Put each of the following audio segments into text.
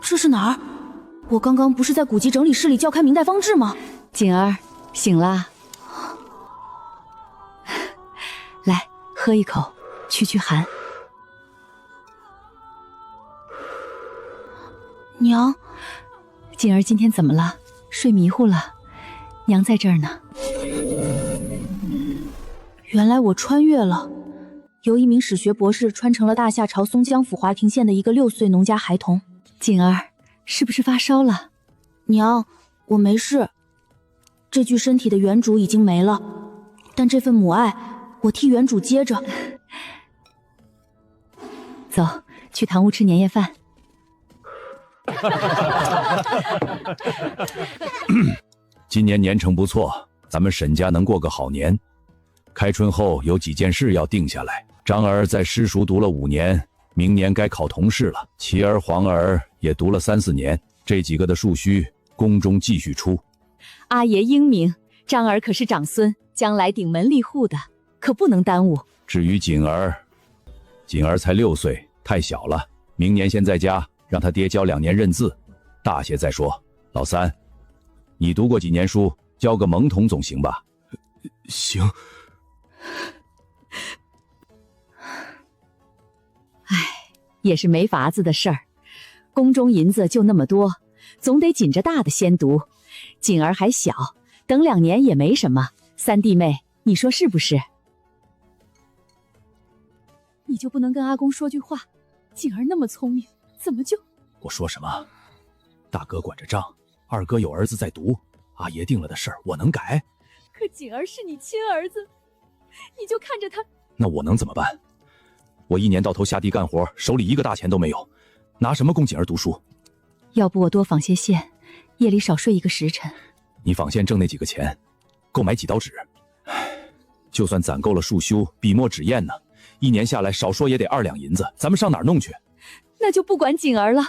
这是哪儿？我刚刚不是在古籍整理室里叫开明代方志吗？锦儿，醒啦！来，喝一口，驱寒。娘，锦儿今天怎么了？睡迷糊了？娘在这儿呢。原来我穿越了，由一名史学博士穿成了大夏朝松江府华亭县的一个6岁农家孩童。锦儿，是不是发烧了？娘，我没事。这具身体的原主已经没了，但这份母爱，我替原主接着。走，去堂屋吃年夜饭。今年年成不错，咱们沈家能过个好年。开春后有几件事要定下来。张儿在私塾读了5年，明年该考童试了。齐儿、黄儿也读了3、4年，这几个的庶胥，宫中继续出。阿爷英明，张儿可是长孙，将来顶门立户的，可不能耽误。至于锦儿，锦儿才6岁，太小了，明年先在家让他爹教2年认字，大些再说。老三，你读过几年书，教个蒙童总行吧？行。也是没法子的事儿，宫中银子就那么多，总得紧着大的先读。锦儿还小，等2年也没什么。三弟妹，你说是不是？你就不能跟阿公说句话？锦儿那么聪明，怎么就……我说什么？大哥管着账，二哥有儿子在读，阿爷定了的事儿我能改？可锦儿是你亲儿子，你就看着他……那我能怎么办？我1年到头下地干活，手里1个大钱都没有，拿什么供锦儿读书？要不我多纺些线，夜里少睡1个时辰。你纺线挣那几个钱，够买几刀纸？就算攒够了束修、笔墨纸砚呢，1年下来少说也得2两银子，咱们上哪儿弄去？那就不管锦儿了，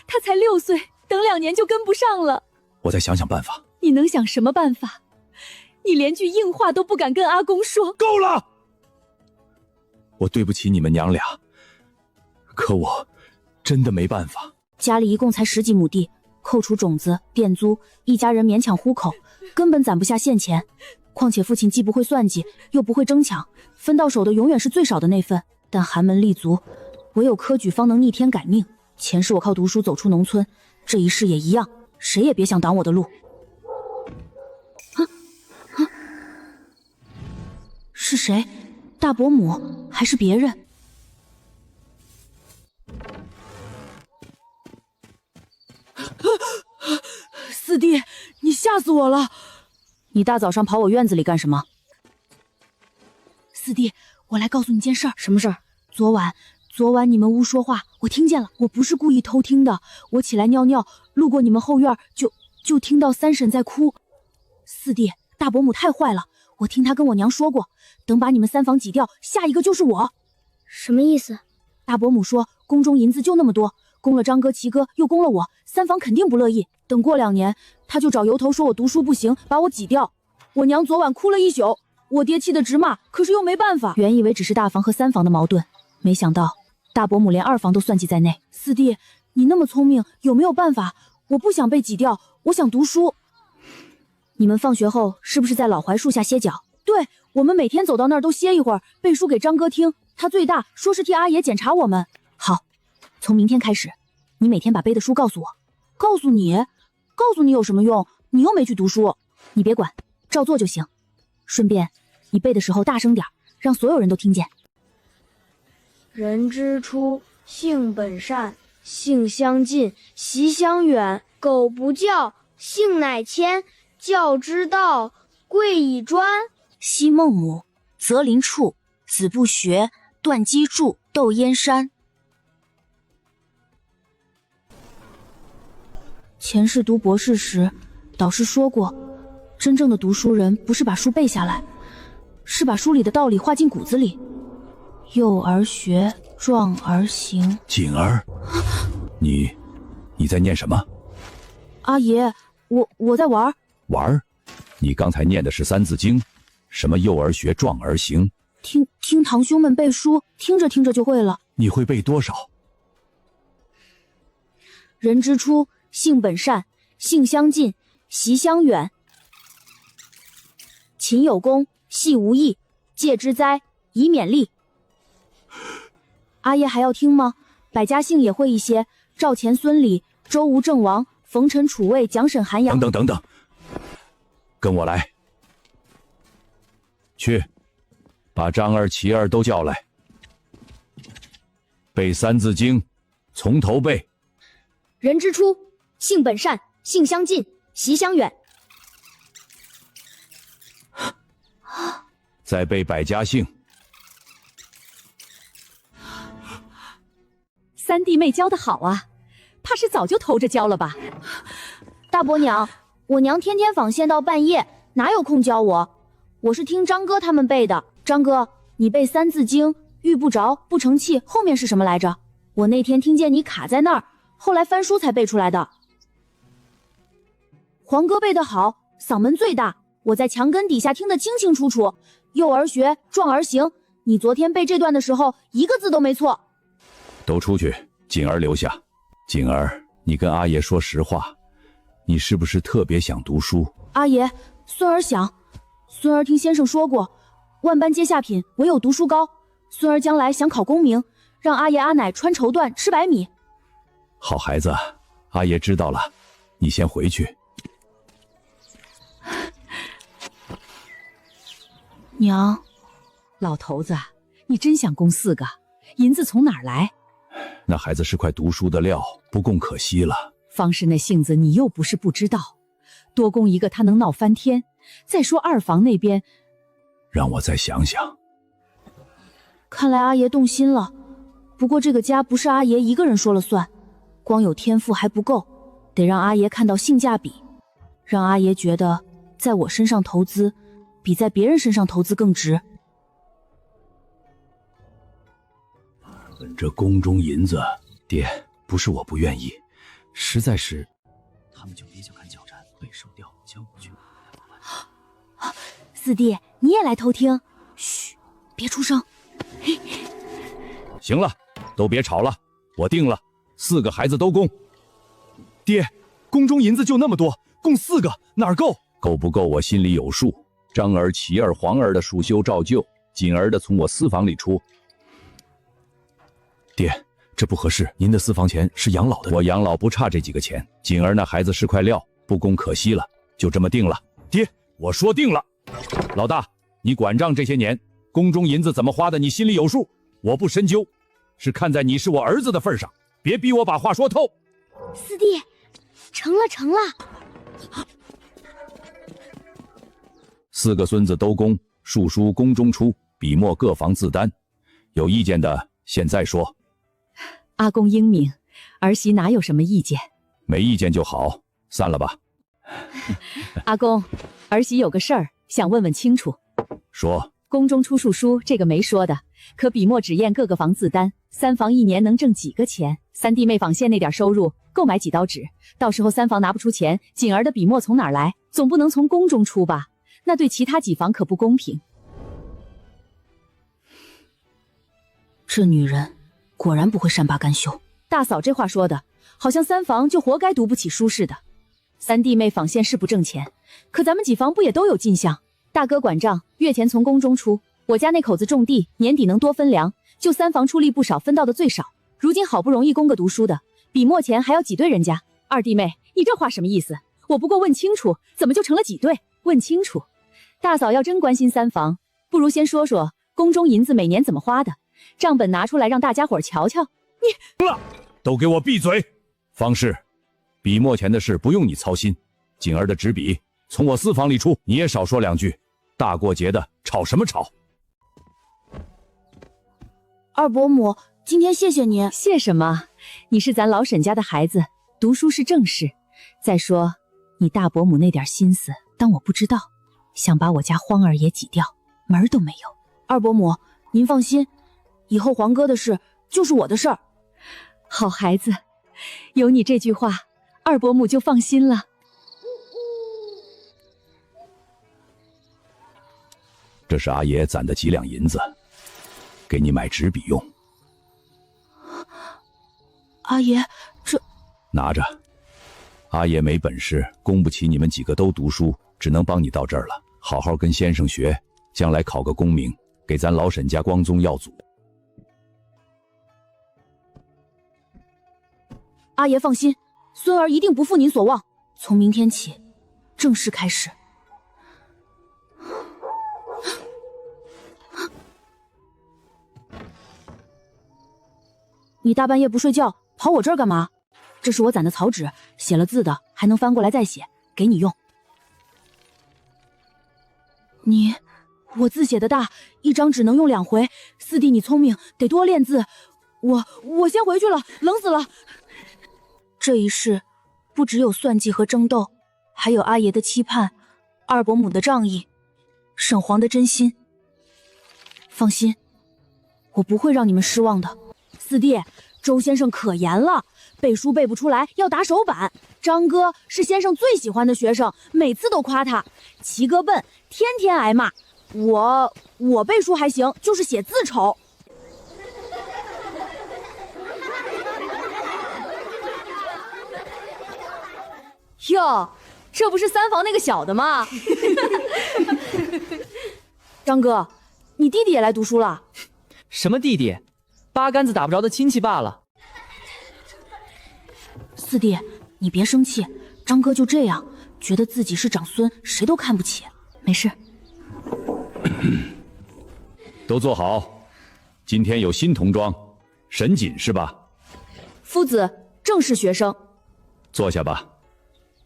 她才6岁，等2年就跟不上了。我再想想办法。你能想什么办法？你连句硬话都不敢跟阿公说。够了！我对不起你们娘俩，可我真的没办法。家里一共才10几亩地，扣除种子、店租，一家人勉强糊口，根本攒不下现钱。况且父亲既不会算计，又不会争抢，分到手的永远是最少的那份。但寒门立足，唯有科举方能逆天改命。前世我靠读书走出农村，这一世也一样，谁也别想挡我的路。是谁？大伯母还是别人？四弟，你吓死我了！你大早上跑我院子里干什么？四弟，我来告诉你件事儿。什么事儿？昨晚你们屋说话，我听见了。我不是故意偷听的，我起来尿尿，路过你们后院，就听到三婶在哭。四弟，大伯母太坏了，我听她跟我娘说过，等把你们3房挤掉，下一个就是我。什么意思？大伯母说，宫中银子就那么多，供了张哥、齐哥，又供了我，3房肯定不乐意。等过2年，他就找由头说我读书不行，把我挤掉。我娘昨晚哭了1宿，我爹气得直骂，可是又没办法。原以为只是大房和3房的矛盾，没想到大伯母连2房都算计在内。四弟，你那么聪明，有没有办法？我不想被挤掉，我想读书。你们放学后是不是在老槐树下歇脚？对，我们每天走到那儿都歇一会儿，背书给张哥听。他最大，说是替阿爷检查我们。好，从明天开始，你每天把背的书告诉我。告诉你有什么用？你又没去读书。你别管，照做就行。顺便，你背的时候大声点，让所有人都听见。人之初，性本善，性相近，习相远。苟不教，性乃迁。教之道，贵以专。昔孟母，择邻处，子不学，断机杼，窦燕山。前世读博士时，导师说过，真正的读书人不是把书背下来，是把书里的道理画进骨子里。幼儿学，壮而行。锦儿，你在念什么？阿爷，我在玩。玩？你刚才念的是《三字经》，什么幼儿学，壮而行？听堂兄们背书，听着听着就会了。你会背多少？人之初，性本善，性相近，习相远。勤有功，戏无益，戒之哉，以勉励。阿爷还要听吗？百家姓也会一些，赵钱孙李，周吴郑王，冯陈楚卫，蒋沈韩杨。等等，跟我来，去，把张儿、齐儿都叫来，背《三字经》，从头背。人之初，性本善，性相近，习相远。再背百家姓。三弟妹教的好啊，怕是早就偷着教了吧？大伯娘，我娘天天纺线到半夜，哪有空教我？我是听张哥他们背的。张哥，你背《三字经》，遇不着，不成器，后面是什么来着？我那天听见你卡在那儿，后来翻书才背出来的。黄哥背得好，嗓门最大，我在墙根底下听得清清楚楚。幼儿学，壮而行。你昨天背这段的时候，一个字都没错。都出去，锦儿留下。锦儿，你跟阿爷说实话，你是不是特别想读书？阿爷，孙儿想。孙儿听先生说过，万般皆下品，唯有读书高。孙儿将来想考功名，让阿爷阿奶穿绸缎，吃白米。好孩子，阿爷知道了，你先回去。娘，老头子，你真想供4个？银子从哪儿来？那孩子是块读书的料，不供可惜了。方氏那性子你又不是不知道，多供1个他能闹翻天。再说二房那边，让我再想想。看来阿爷动心了。不过这个家不是阿爷一个人说了算，光有天赋还不够，得让阿爷看到性价比，让阿爷觉得在我身上投资比在别人身上投资更值。这宫中银子，爹，不是我不愿意，实在是……他们就别小看脚缠，被收掉，交过去。四弟，你也来偷听，嘘，别出声。行了，都别吵了，我定了，4个孩子都供。爹，宫中银子就那么多，供4个哪儿够？够不够我心里有数。张儿、齐儿、黄儿的束修照旧，锦儿的从我私房里出。爹，这不合适，您的私房钱是养老的。我养老不差这几个钱，锦儿那孩子是块料，不供可惜了，就这么定了。爹，我说定了。老大，你管账这些年，宫中银子怎么花的，你心里有数。我不深究，是看在你是我儿子的份上，别逼我把话说透。四弟，成了。4个孙子都供，数书宫中出，笔墨各房自担。有意见的现在说。阿公英明，儿媳哪有什么意见？没意见就好，散了吧。阿公，儿媳有个事儿想问问清楚。说。宫中出数书这个没说的，可笔墨纸砚各个房自担，3房1年能挣几个钱？3弟妹纺线那点收入够买几刀纸，到时候3房拿不出钱，锦儿的笔墨从哪儿来？总不能从宫中出吧？那对其他几房可不公平。这女人果然不会善罢甘休。大嫂这话说的，好像3房就活该读不起书似的。3弟妹纺线是不挣钱，可咱们几房不也都有进项？大哥管账，月钱从宫中出。我家那口子种地，年底能多分粮，就3房出力不少，分到的最少。如今好不容易供个读书的，笔墨钱还要挤兑人家。二弟妹，你这话什么意思？我不过问清楚，怎么就成了挤兑？问清楚。大嫂要真关心3房，不如先说说宫中银子每年怎么花的，账本拿出来让大家伙瞧瞧。你都给我闭嘴！方氏，笔墨钱的事不用你操心，锦儿的纸笔从我私房里出，你也少说2句。大过节的，吵什么吵？二伯母，今天谢谢您。谢什么？你是咱老沈家的孩子，读书是正事。再说，你大伯母那点心思，当我不知道，想把我家荒儿也挤掉，门儿都没有。二伯母，您放心，以后黄哥的事就是我的事儿。好孩子，有你这句话，二伯母就放心了。这是阿爷攒的几两银子，给你买纸笔用。阿爷，这拿着。阿爷没本事，供不起你们几个都读书，只能帮你到这儿了。好好跟先生学，将来考个功名，给咱老沈家光宗耀祖。阿爷放心，孙儿一定不负您所望。从明天起，正式开始。你大半夜不睡觉，跑我这儿干嘛？这是我攒的草纸，写了字的，还能翻过来再写，给你用。我字写的大，一张纸能用2回。四弟你聪明，得多练字。我先回去了，冷死了。这一世，不只有算计和争斗，还有阿爷的期盼，二伯母的仗义，沈皇的真心。放心，我不会让你们失望的。四弟，周先生可严了，背书背不出来要打手板。张哥是先生最喜欢的学生，每次都夸他。齐哥笨，天天挨骂。我背书还行，就是写字丑。哟，这不是三房那个小的吗？张哥，你弟弟也来读书了？什么弟弟？八竿子打不着的亲戚罢了。四弟，你别生气，张哥就这样，觉得自己是长孙，谁都看不起。没事。都坐好，今天有新童装，沈锦是吧？夫子，正是学生。坐下吧。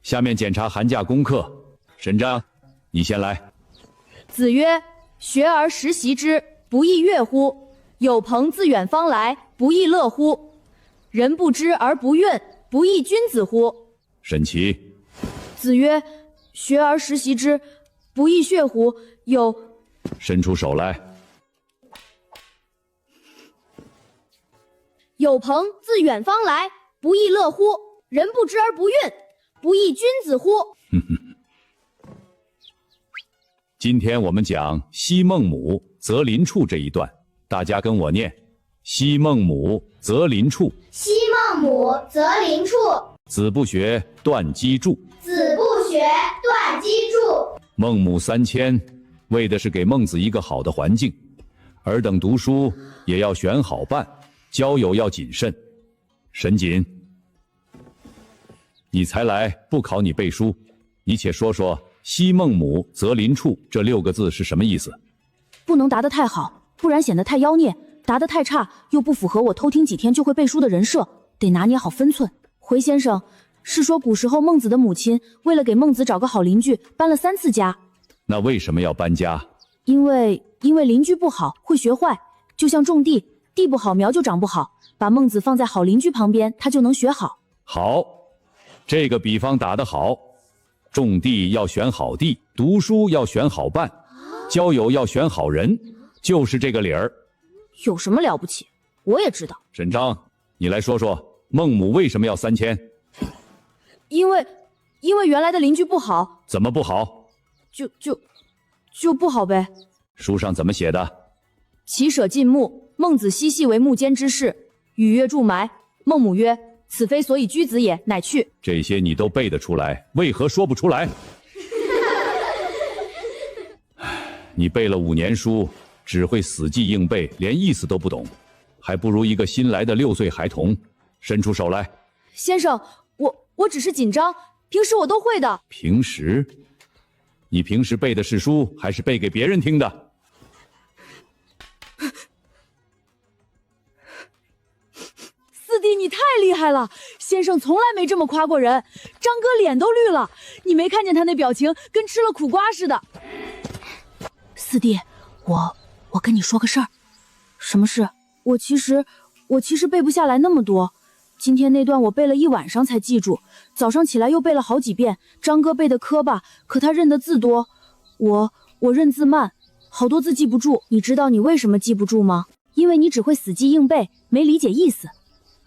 下面检查寒假功课，沈章，你先来。子曰：学而时习之，不亦乐乎？有朋自远方来，不亦乐乎？人不知而不愠，不亦君子乎？沈琦。子曰：学而时习之，不亦说乎？有。伸出手来。有朋自远方来，不亦乐乎？人不知而不愠，不亦君子乎？今天我们讲昔孟母，择邻处这一段，大家跟我念：昔孟母，择邻处。昔孟母，择邻处。子不学，断机杼。子不学，断机杼。孟母3000，为的是给孟子一个好的环境。尔等读书也要选好伴，交友要谨慎。沈锦，你才来，不考你背书，你且说说昔孟母，择邻处这6个字是什么意思？不能答得太好，不然显得太妖孽；答得太差，又不符合我偷听几天就会背书的人设，得拿捏好分寸。回先生是说，古时候孟子的母亲为了给孟子找个好邻居，搬了3次家。那为什么要搬家？因为邻居不好会学坏，就像种地，地不好苗就长不好，把孟子放在好邻居旁边，他就能学好。好，这个比方打得好。种地要选好地，读书要选好伴，交友要选好人，就是这个理儿。有什么了不起？我也知道。沈章，你来说说孟母为什么要3000？因为原来的邻居不好。怎么不好？就不好呗。书上怎么写的？其舍近木，孟子嬉戏为木间之事，与曰助埋。孟母曰：此非所以居子也，乃去。这些你都背得出来，为何说不出来？你背了5年书，只会死记硬背，连意思都不懂，还不如一个新来的6岁孩童。伸出手来。先生，我只是紧张，平时我都会的。平时？你平时背的是书，还是背给别人听的？四弟，你太厉害了！先生从来没这么夸过人。张哥脸都绿了，你没看见他那表情，跟吃了苦瓜似的。四弟，我跟你说个事儿。什么事？我其实背不下来那么多。今天那段我背了1晚上才记住，早上起来又背了好几遍。张哥背的磕巴，可他认的字多，我认字慢，好多字记不住。你知道你为什么记不住吗？因为你只会死记硬背，没理解意思。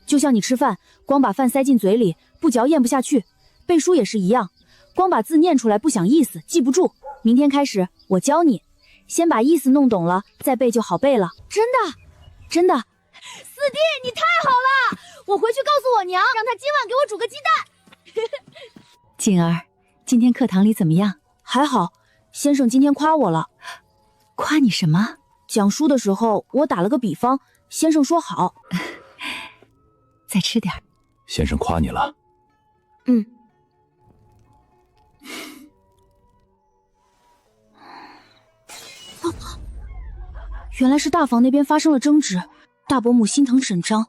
就像你吃饭，光把饭塞进嘴里，不嚼咽不下去。背书也是一样，光把字念出来不想意思，记不住。明天开始我教你，先把意思弄懂了，再背就好背了。真的，四弟，你太好了！我回去告诉我娘，让她今晚给我煮个鸡蛋。锦儿，今天课堂里怎么样？还好，先生今天夸我了。夸你什么？讲书的时候我打了个比方，先生说好。再吃点。先生夸你了。嗯。原来是大房那边发生了争执，大伯母心疼沈章。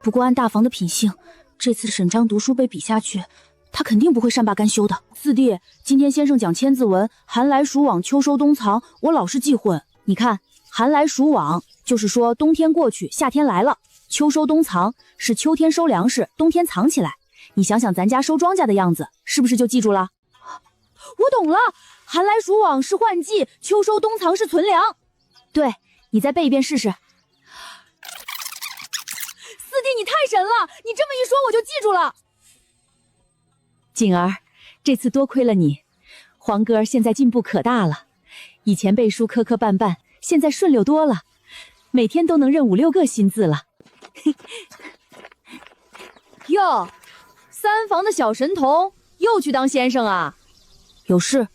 不过按大房的品性，这次沈章读书被比下去，他肯定不会善罢甘休的。四弟，今天先生讲千字文，寒来暑往，秋收冬藏，我老是记混。你看，寒来暑往就是说冬天过去，夏天来了；秋收冬藏是秋天收粮食，冬天藏起来。你想想咱家收庄稼的样子，是不是就记住了？我懂了，寒来暑往是换季，秋收冬藏是存粮。对，你再背一遍试试。四弟，你太神了！你这么一说，我就记住了。锦儿，这次多亏了你，黄哥现在进步可大了。以前背书磕磕绊绊，现在顺溜多了，每天都能认5、6个新字了。哟，三房的小神童又去当先生啊？有事？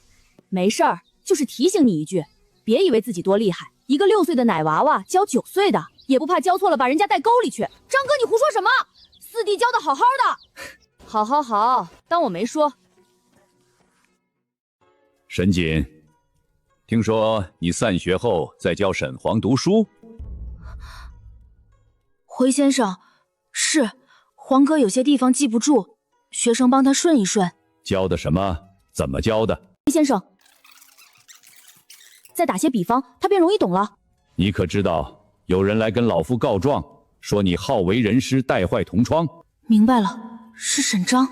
没事儿，就是提醒你一句，别以为自己多厉害，一个6岁的奶娃娃教9岁的，也不怕教错了把人家带沟里去。张哥，你胡说什么？四弟教的好好的。好好好，当我没说。沈锦，听说你散学后在教沈黄读书？回先生，是黄哥有些地方记不住，学生帮他顺一顺。教的什么？怎么教的？回先生，再打些比方，他便容易懂了。你可知道有人来跟老夫告状，说你好为人师，带坏同窗？明白了，是沈章。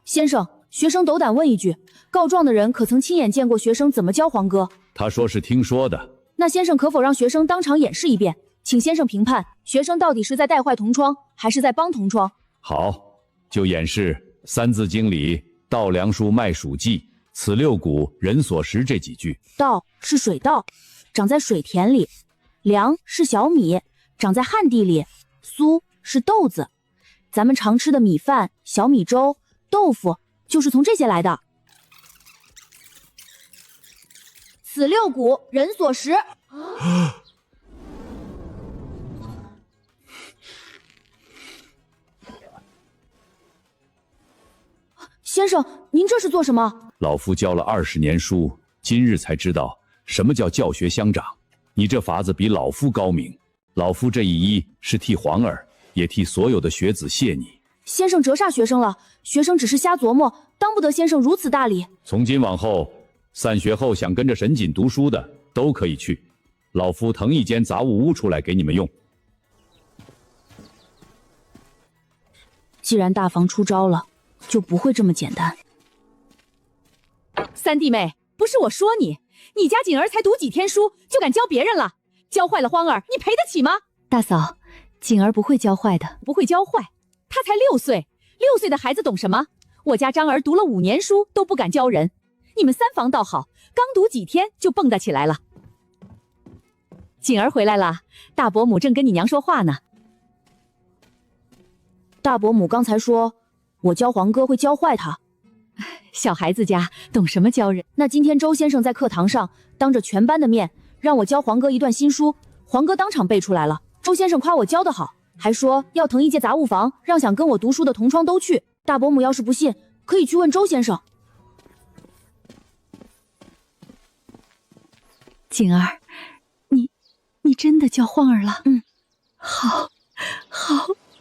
先生，学生斗胆问一句，告状的人可曾亲眼见过学生怎么教黄哥？他说是听说的。那先生可否让学生当场演示一遍？请先生评判，学生到底是在带坏同窗，还是在帮同窗？好，就演示《三字经》里“稻粱菽麦黍稷，此六谷，人所食”这几句。稻是水稻，长在水田里；粮是小米，长在旱地里；菽是豆子，咱们常吃的米饭、小米粥、豆腐就是从这些来的。此六谷，人所食。先生，您这是做什么？老夫教了20年书，今日才知道什么叫教学相长。你这法子比老夫高明。老夫这一医是替皇儿，也替所有的学子谢你。先生折煞学生了，学生只是瞎琢磨，当不得先生如此大礼。从今往后，散学后想跟着沈锦读书的都可以去，老夫腾一间杂物屋出来给你们用。既然大房出招了，就不会这么简单。三弟妹，不是我说你，你家锦儿才读几天书就敢教别人了，教坏了荒儿，你赔得起吗？大嫂，锦儿不会教坏的，不会教坏，她才6岁，6岁的孩子懂什么？我家张儿读了5年书都不敢教人，你们三房倒好，刚读几天就蹦跶起来了。锦儿回来了，大伯母正跟你娘说话呢。大伯母刚才说我教黄哥会教坏他，小孩子家懂什么教人？那今天周先生在课堂上当着全班的面让我教黄哥一段新书，黄哥当场背出来了。周先生夸我教得好，还说要腾一间杂物房，让想跟我读书的同窗都去。大伯母要是不信，可以去问周先生。锦儿，你真的教晃儿了？嗯，好，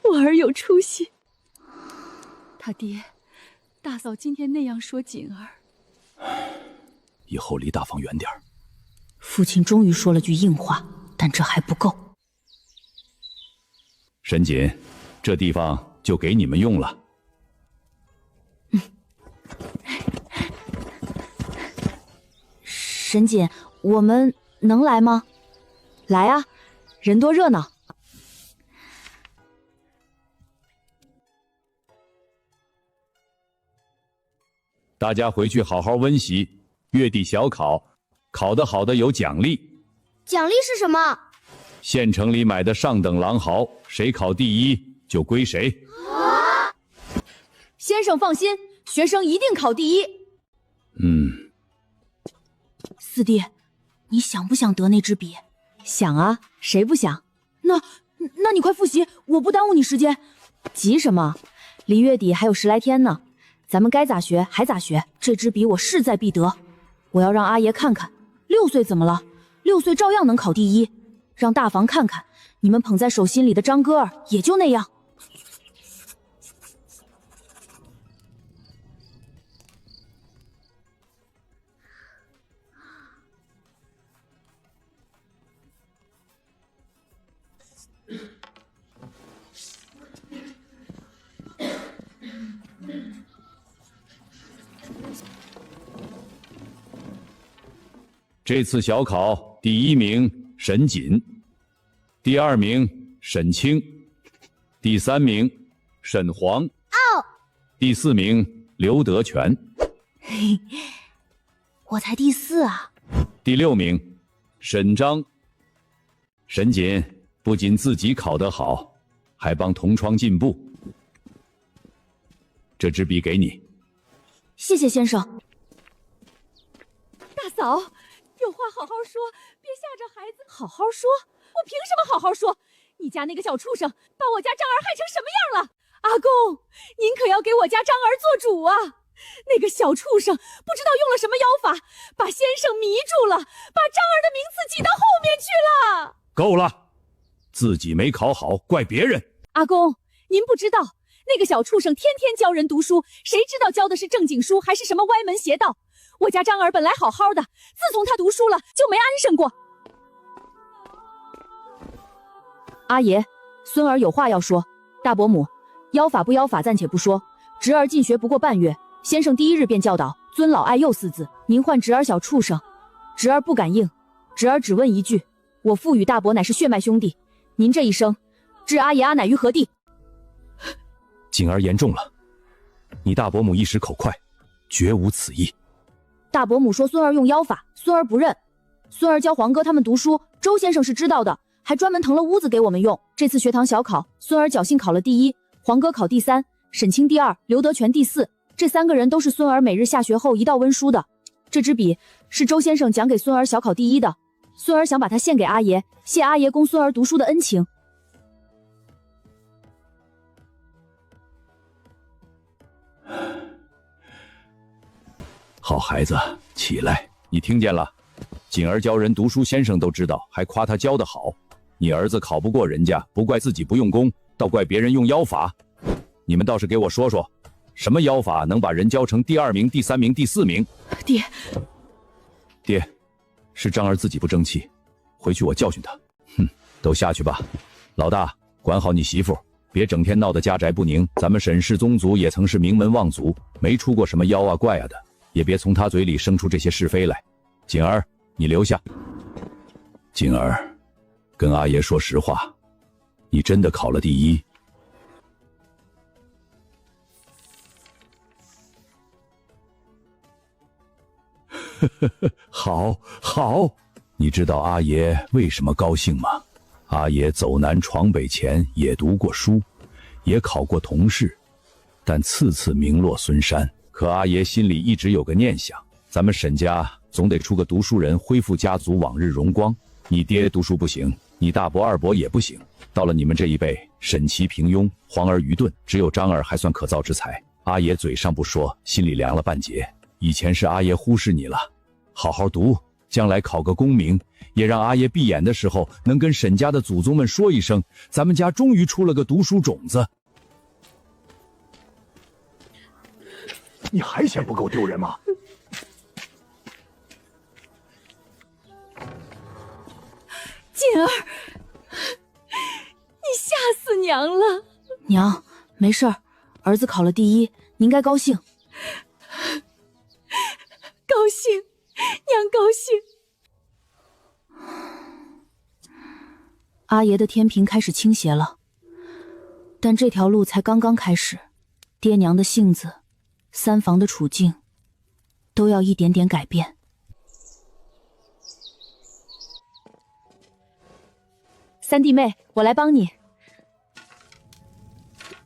我儿有出息。他爹，大嫂今天那样说锦儿，以后离大房远点儿。父亲终于说了句硬话，但这还不够。沈锦，这地方就给你们用了。沈锦，我们能来吗？来啊，人多热闹。大家回去好好温习，月底小考，考得好的有奖励。奖励是什么？县城里买的上等狼毫，谁考第一就归谁。先生放心，学生一定考第一。四弟，你想不想得那支笔？想啊，谁不想？那你快复习，我不耽误你时间。急什么？离月底还有10来天呢，咱们该咋学还咋学。这支笔我势在必得，我要让阿爷看看，6岁怎么了？6岁照样能考第一。让大房看看，你们捧在手心里的张哥儿也就那样。这次小考第1名沈锦，第2名沈清，第3名沈黄，第4名刘德全，我才第4啊！第6名沈章。沈锦不仅自己考得好，还帮同窗进步。这支笔给你。谢谢先生。大嫂，有话好好说，别吓着孩子。好好说？我凭什么好好说？你家那个小畜生把我家张儿害成什么样了？阿公，您可要给我家张儿做主啊！那个小畜生不知道用了什么妖法，把先生迷住了，把张儿的名次挤到后面去了。够了，自己没考好，怪别人。阿公，您不知道，那个小畜生天天教人读书，谁知道教的是正经书还是什么歪门邪道？我家张儿本来好好的，自从他读书了就没安生过。阿爷，孙儿有话要说。大伯母，妖法不妖法暂且不说，侄儿进学不过半月，先生第1日便教导尊老爱幼4字，您唤侄儿小畜生，侄儿不敢应，侄儿只问一句，我父与大伯乃是血脉兄弟，您这一生置阿爷阿乃于何地？锦儿言重了，你大伯母一时口快，绝无此意。大伯母说孙儿用妖法，孙儿不认。孙儿教黄哥他们读书，周先生是知道的，还专门腾了屋子给我们用。这次学堂小考，孙儿侥幸考了第1，黄哥考第3，沈清第2，刘德全第4。这3个人都是孙儿每日下学后一道温书的。这支笔是周先生奖给孙儿小考第1的，孙儿想把它献给阿爷，谢阿爷供孙儿读书的恩情。好孩子，起来！你听见了？锦儿教人读书，先生都知道，还夸他教得好。你儿子考不过人家，不怪自己不用功，倒怪别人用妖法。你们倒是给我说说，什么妖法能把人教成第2名、第3名、第4名？爹，是张儿自己不争气，回去我教训他。都下去吧。老大，管好你媳妇，别整天闹得家宅不宁。咱们沈氏宗族也曾是名门望族，没出过什么妖啊怪啊的，也别从他嘴里生出这些是非来。锦儿，你留下。锦儿，跟阿爷说实话，你真的考了第1。好，你知道阿爷为什么高兴吗？阿爷走南闯北前也读过书，也考过童试，但次次名落孙山。可阿爷心里一直有个念想，咱们沈家总得出个读书人，恢复家族往日荣光。你爹读书不行，你大伯二伯也不行，到了你们这一辈，沈琦平庸，黄儿愚钝，只有张儿还算可造之才。阿爷嘴上不说，心里凉了半截。以前是阿爷忽视你了，好好读，将来考个功名，也让阿爷闭眼的时候能跟沈家的祖宗们说一声，咱们家终于出了个读书种子。你还嫌不够丢人吗？锦儿，你吓死娘了！娘，没事儿，儿子考了第1，您该高兴。高兴，娘高兴。阿爷的天平开始倾斜了，但这条路才刚刚开始，爹娘的性子，三房的处境，都要一点点改变。三弟妹，我来帮你。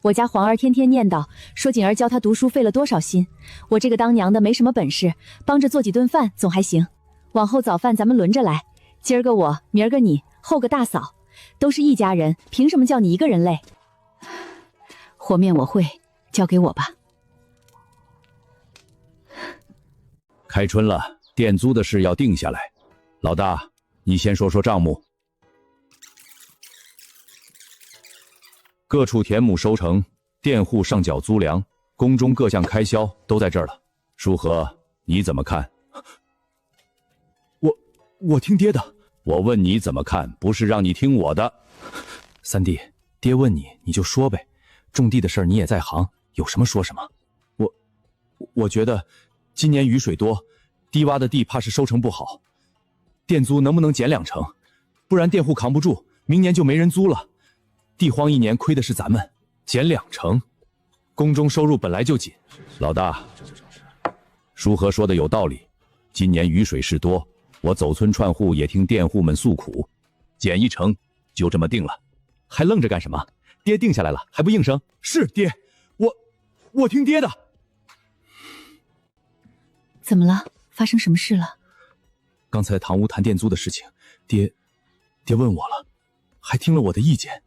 我家皇儿天天念叨，说锦儿教他读书费了多少心。我这个当娘的没什么本事，帮着做几顿饭总还行。往后早饭咱们轮着来，今儿个我，明儿个你，后个大嫂，都是一家人，凭什么叫你一个人累？和面我会，交给我吧。开春了，店租的事要定下来。老大，你先说说账目。各处田亩收成，佃户上缴租粮，宫中各项开销都在这儿了。叔和，你怎么看？我听爹的。我问你怎么看，不是让你听我的。三弟，爹问你，你就说呗。种地的事儿你也在行，有什么说什么。我觉得今年雨水多，低洼的地怕是收成不好。佃租能不能减2成？不然佃户扛不住，明年就没人租了。地荒一年亏的是咱们，减2成，宫中收入本来就紧。老大，叔和说的有道理。今年雨水是多，我走村串户也听佃户们诉苦，减1成，就这么定了。还愣着干什么？爹定下来了，还不应声？是爹，我听爹的。怎么了？发生什么事了？刚才堂屋谈佃租的事情，爹问我了，还听了我的意见。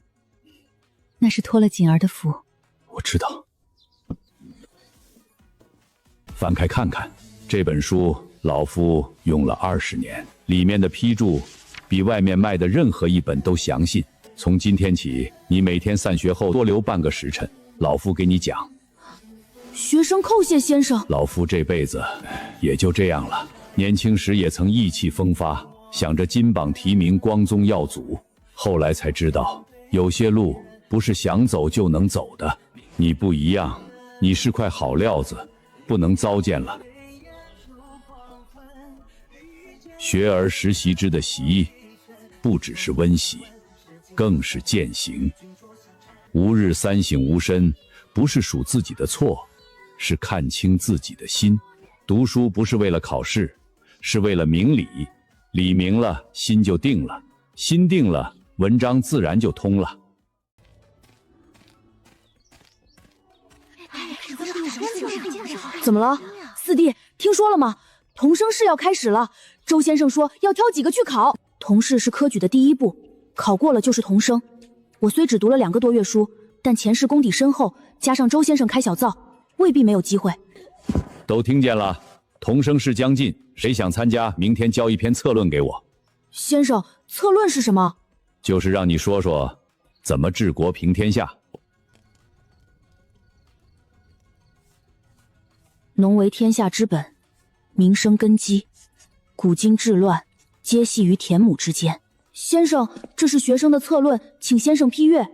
那是托了锦儿的福。我知道。翻开看看，这本书老夫用了20年，里面的批注比外面卖的任何一本都详细。从今天起，你每天散学后多留半个时辰，老夫给你讲。学生叩谢先生。老夫这辈子也就这样了。年轻时也曾意气风发，想着金榜题名、光宗耀祖，后来才知道，有些路不是想走就能走的。你不一样，你是块好料子，不能糟践了。学而时习之的习，不只是温习，更是践行。吾日三省吾身，不是数自己的错，是看清自己的心。读书不是为了考试，是为了明理。理明了，心就定了，心定了，文章自然就通了。怎么了，四弟？听说了吗？童生试要开始了。周先生说要挑几个去考。童试是科举的第一步，考过了就是童生。我虽只读了2个多月书，但前世功底深厚，加上周先生开小灶，未必没有机会。都听见了，童生试将近，谁想参加，明天交一篇策论给我。先生，策论是什么？就是让你说说怎么治国平天下。农为天下之本，民生根基，古今治乱皆系于田亩之间。先生，这是学生的策论，请先生批阅。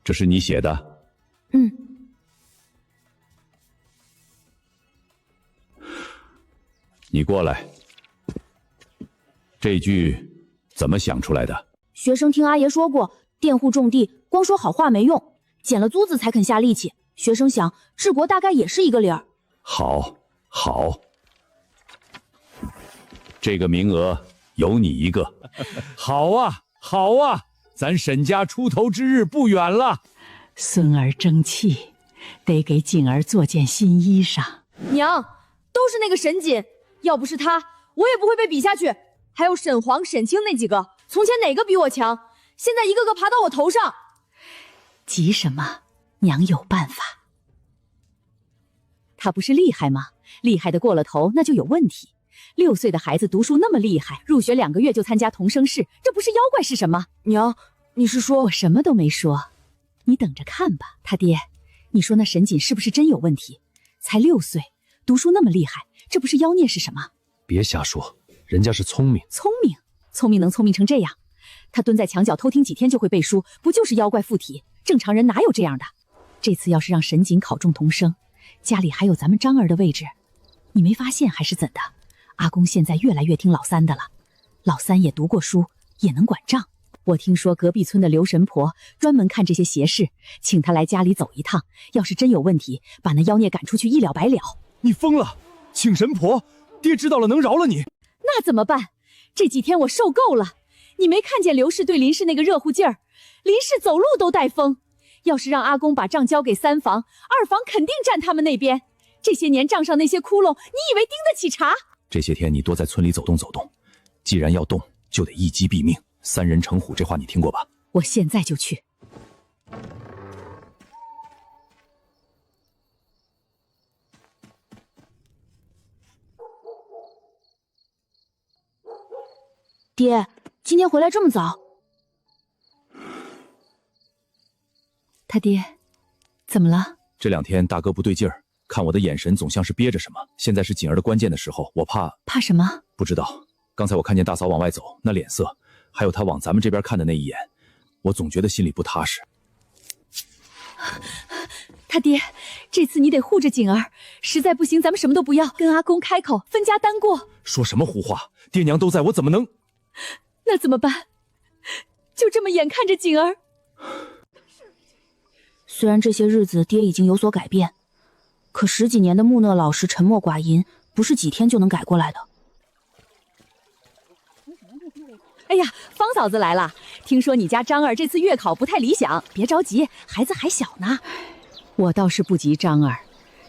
这是你写的？嗯。你过来。这句怎么想出来的？学生听阿爷说过，佃户种地光说好话没用，捡了租子才肯下力气。学生想，治国大概也是一个理儿。好，好，这个名额有你一个。好啊，好啊，咱沈家出头之日不远了。孙儿争气，得给锦儿做件新衣裳。娘，都是那个沈锦，要不是他，我也不会被比下去。还有沈黄、沈清那几个，从前哪个比我强？现在一个个爬到我头上。急什么？娘有办法。他不是厉害吗？厉害的过了头，那就有问题。6岁的孩子读书那么厉害，入学2个月就参加童生试，这不是妖怪是什么？娘，你是说？我什么都没说，你等着看吧。他爹，你说那沈锦是不是真有问题？才6岁，读书那么厉害，这不是妖孽是什么？别瞎说，人家是聪明。聪明能聪明成这样？他蹲在墙角偷听几天就会背书，不就是妖怪附体？正常人哪有这样的？这次要是让沈锦考中童生，家里还有咱们张儿的位置，你没发现还是怎的？阿公现在越来越听老三的了，老三也读过书，也能管账。我听说隔壁村的刘神婆专门看这些邪事，请他来家里走一趟，要是真有问题，把那妖孽赶出去一了百了。你疯了？请神婆？爹知道了能饶了你？那怎么办？这几天我受够了。你没看见刘氏对林氏那个热乎劲儿？林氏走路都带风。要是让阿公把账交给三房，二房肯定站他们那边。这些年账上那些窟窿，你以为盯得起茬？这些天你多在村里走动走动，既然要动，就得一击毙命，三人成虎，这话你听过吧？我现在就去。爹，今天回来这么早？他爹，怎么了？这2天大哥不对劲儿，看我的眼神总像是憋着什么。现在是景儿的关键的时候，我怕。怕什么？不知道。刚才我看见大嫂往外走，那脸色，还有她往咱们这边看的那一眼，我总觉得心里不踏实。他爹，这次你得护着景儿，实在不行咱们什么都不要，跟阿公开口分家单过。说什么胡话？爹娘都在，我怎么能……那怎么办？就这么眼看着景儿。虽然这些日子爹已经有所改变，可10几年的木讷老实、沉默寡言，不是几天就能改过来的。哎呀，方嫂子来了！听说你家张儿这次月考不太理想，别着急，孩子还小呢。我倒是不急张儿，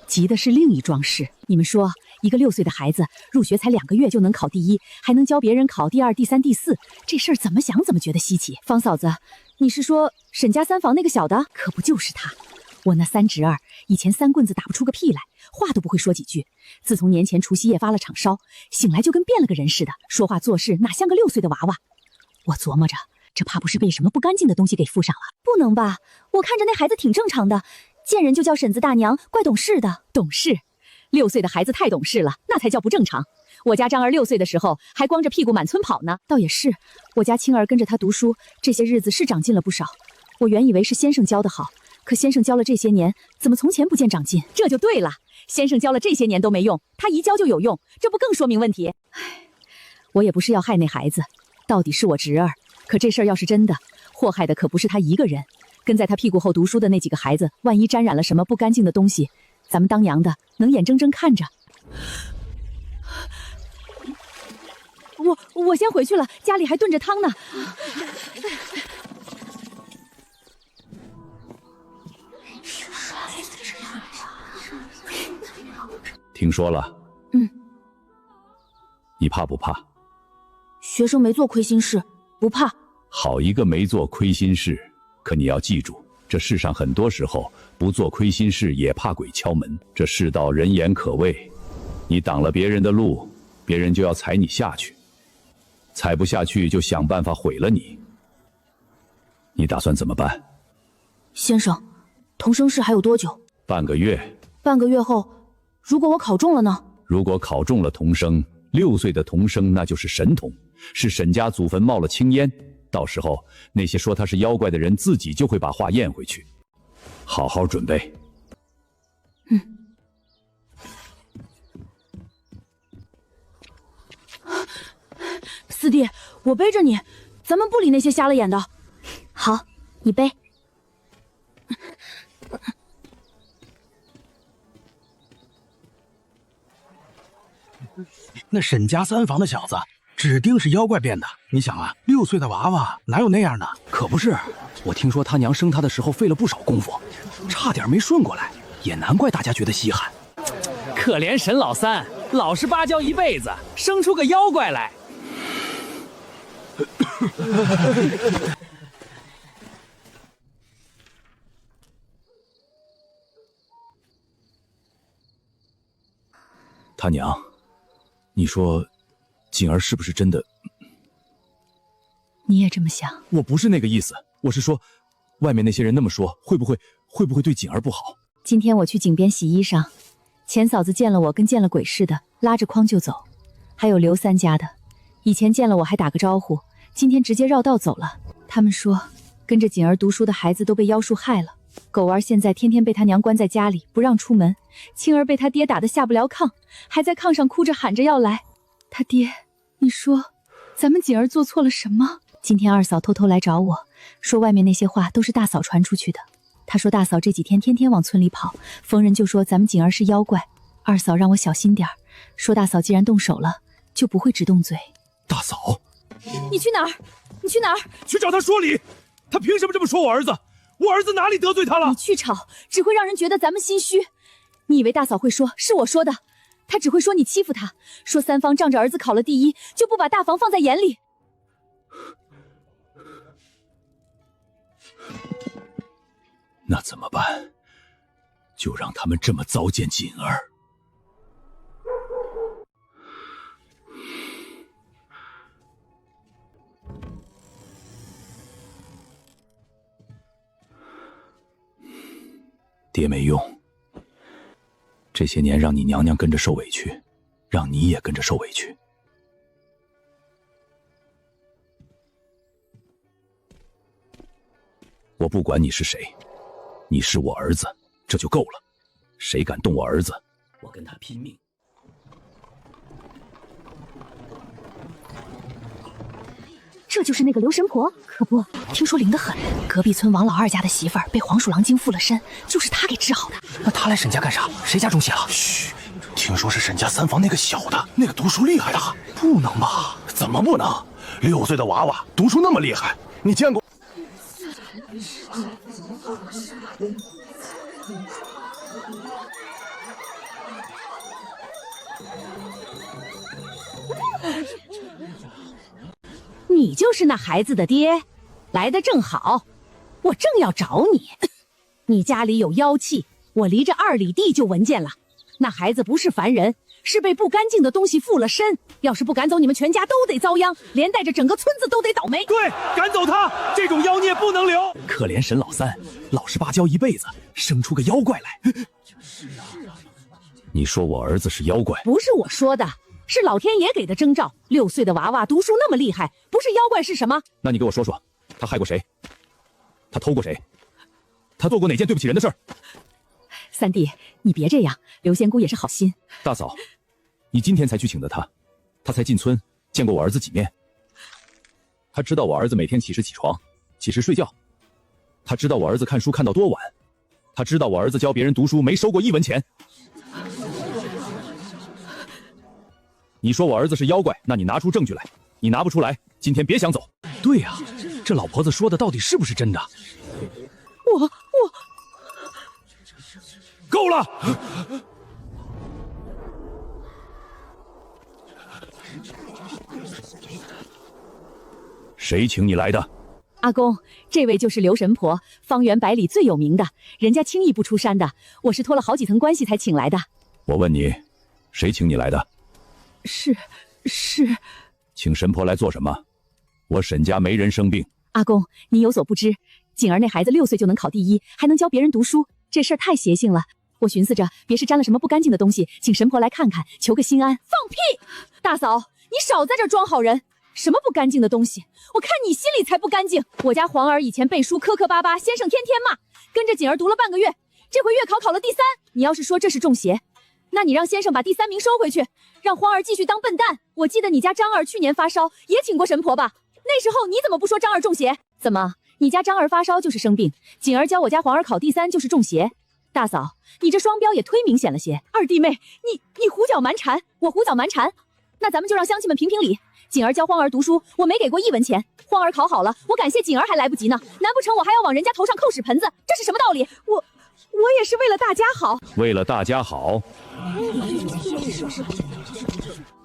急的是另一桩事。你们说，一个6岁的孩子入学才2个月就能考第1，还能教别人考第2、第3、第4，这事儿怎么想怎么觉得稀奇。方嫂子，你是说沈家三房那个小的？可不就是他。我那3侄儿以前3棍子打不出个屁来，话都不会说几句。自从年前除夕夜发了场烧，醒来就跟变了个人似的，说话做事哪像个6岁的娃娃。我琢磨着，这怕不是被什么不干净的东西给附上了。不能吧？我看着那孩子挺正常的，见人就叫婶子大娘，怪懂事的。懂事？6岁的孩子太懂事了，那才叫不正常。我家张儿6岁的时候还光着屁股满村跑呢。倒也是，我家青儿跟着他读书，这些日子是长进了不少。我原以为是先生教的好，可先生教了这些年，怎么从前不见长进？这就对了，先生教了这些年都没用，他一教就有用，这不更说明问题？唉，我也不是要害那孩子，到底是我侄儿。可这事儿要是真的，祸害的可不是他一个人，跟在他屁股后读书的那几个孩子，万一沾染了什么不干净的东西，咱们当娘的能眼睁睁看着？我先回去了，家里还炖着汤呢。听说了。你怕不怕？学生没做亏心事，不怕。好一个没做亏心事！可你要记住，这世上很多时候不做亏心事也怕鬼敲门。这世道人言可畏，你挡了别人的路，别人就要踩你下去，踩不下去就想办法毁了你。你打算怎么办？先生，童生试还有多久？半个月。半个月后，如果我考中了呢？如果考中了童生，6岁的童生那就是神童，是沈家祖坟冒了青烟。到时候那些说他是妖怪的人自己就会把话咽回去。好好准备。四弟，我背着你，咱们不理那些瞎了眼的。好，你背。那沈家三房的小子指定是妖怪变的。你想啊，6岁的娃娃哪有那样的？可不是，我听说他娘生他的时候费了不少功夫，差点没顺过来，也难怪大家觉得稀罕。可怜沈老三，老实巴交一辈子，生出个妖怪来。他娘，你说景儿是不是真的？你也这么想？我不是那个意思，我是说，外面那些人那么说，会不会对景儿不好？今天我去井边洗衣裳，钱嫂子见了我跟见了鬼似的，拉着筐就走。还有刘三家的，以前见了我还打个招呼，今天直接绕道走了。他们说，跟着景儿读书的孩子都被妖术害了。狗儿现在天天被他娘关在家里，不让出门。青儿被他爹打得下不了炕，还在炕上哭着喊着要来。他爹，你说，咱们景儿做错了什么？今天二嫂偷偷来找我，说外面那些话都是大嫂传出去的。她说大嫂这几天天天往村里跑，逢人就说咱们景儿是妖怪。二嫂让我小心点儿，说大嫂既然动手了，就不会只动嘴。大嫂，你去哪儿？你去哪儿？去找他说理，他凭什么这么说我儿子？我儿子哪里得罪他了？你去吵，只会让人觉得咱们心虚。你以为大嫂会说是我说的？她只会说你欺负她，说三方仗着儿子考了第一，就不把大房放在眼里。那怎么办？就让他们这么糟践锦儿。爹没用，这些年让你娘娘跟着受委屈，让你也跟着受委屈。我不管你是谁，你是我儿子，这就够了。谁敢动我儿子，我跟他拼命。这就是那个刘神婆，可不，听说灵得很。隔壁村王老二家的媳妇儿被黄鼠狼精附了身，就是他给治好的。那他来沈家干啥？谁家中邪了？嘘，听说是沈家三房那个小的，那个读书厉害的。不能吧？怎么不能？6岁的娃娃读书那么厉害，你见过？你就是那孩子的爹，来得正好，我正要找你。你家里有妖气，我离这2里地就闻见了。那孩子不是凡人，是被不干净的东西附了身。要是不赶走，你们全家都得遭殃，连带着整个村子都得倒霉。对，赶走他，这种妖孽不能留。可怜沈老三，老实巴交一辈子，生出个妖怪来。你说我儿子是妖怪？不是我说的，是老天爷给的征兆。6岁的娃娃读书那么厉害，不是妖怪是什么？那你给我说说，他害过谁？他偷过谁？他做过哪件对不起人的事儿？三弟，你别这样，刘仙姑也是好心。大嫂，你今天才去请的他，他才进村见过我儿子几面。他知道我儿子每天几时起床，几时睡觉。他知道我儿子看书看到多晚。他知道我儿子教别人读书没收过1文钱。你说我儿子是妖怪，那你拿出证据来。你拿不出来，今天别想走。对呀，这老婆子说的到底是不是真的？我够了！谁请你来的？阿公，这位就是刘神婆，方圆百里最有名的，人家轻易不出山的。我是托了好几层关系才请来的。我问你，谁请你来的？是，请神婆来做什么？我沈家没人生病。阿公，您有所不知，景儿那孩子6岁就能考第一，还能教别人读书，这事儿太邪性了。我寻思着，别是沾了什么不干净的东西，请神婆来看看，求个心安。放屁！大嫂，你少在这装好人。什么不干净的东西？我看你心里才不干净。我家皇儿以前背书磕磕巴巴，先生天天骂，跟着景儿读了半个月，这回月考考了第3。你要是说这是中邪，那你让先生把第3名收回去，让皇儿继续当笨蛋。我记得你家张儿去年发烧也请过神婆吧？那时候你怎么不说张儿中邪？怎么，你家张儿发烧就是生病，景儿教我家皇儿考第3就是中邪？大嫂，你这双标也忒明显了些。二弟妹，你胡搅蛮缠，我胡搅蛮缠，那咱们就让乡亲们评评理。景儿教荒儿读书，我没给过1文钱，荒儿考好了，我感谢景儿还来不及呢，难不成我还要往人家头上扣屎盆子？这是什么道理？我也是为了大家好。为了大家好，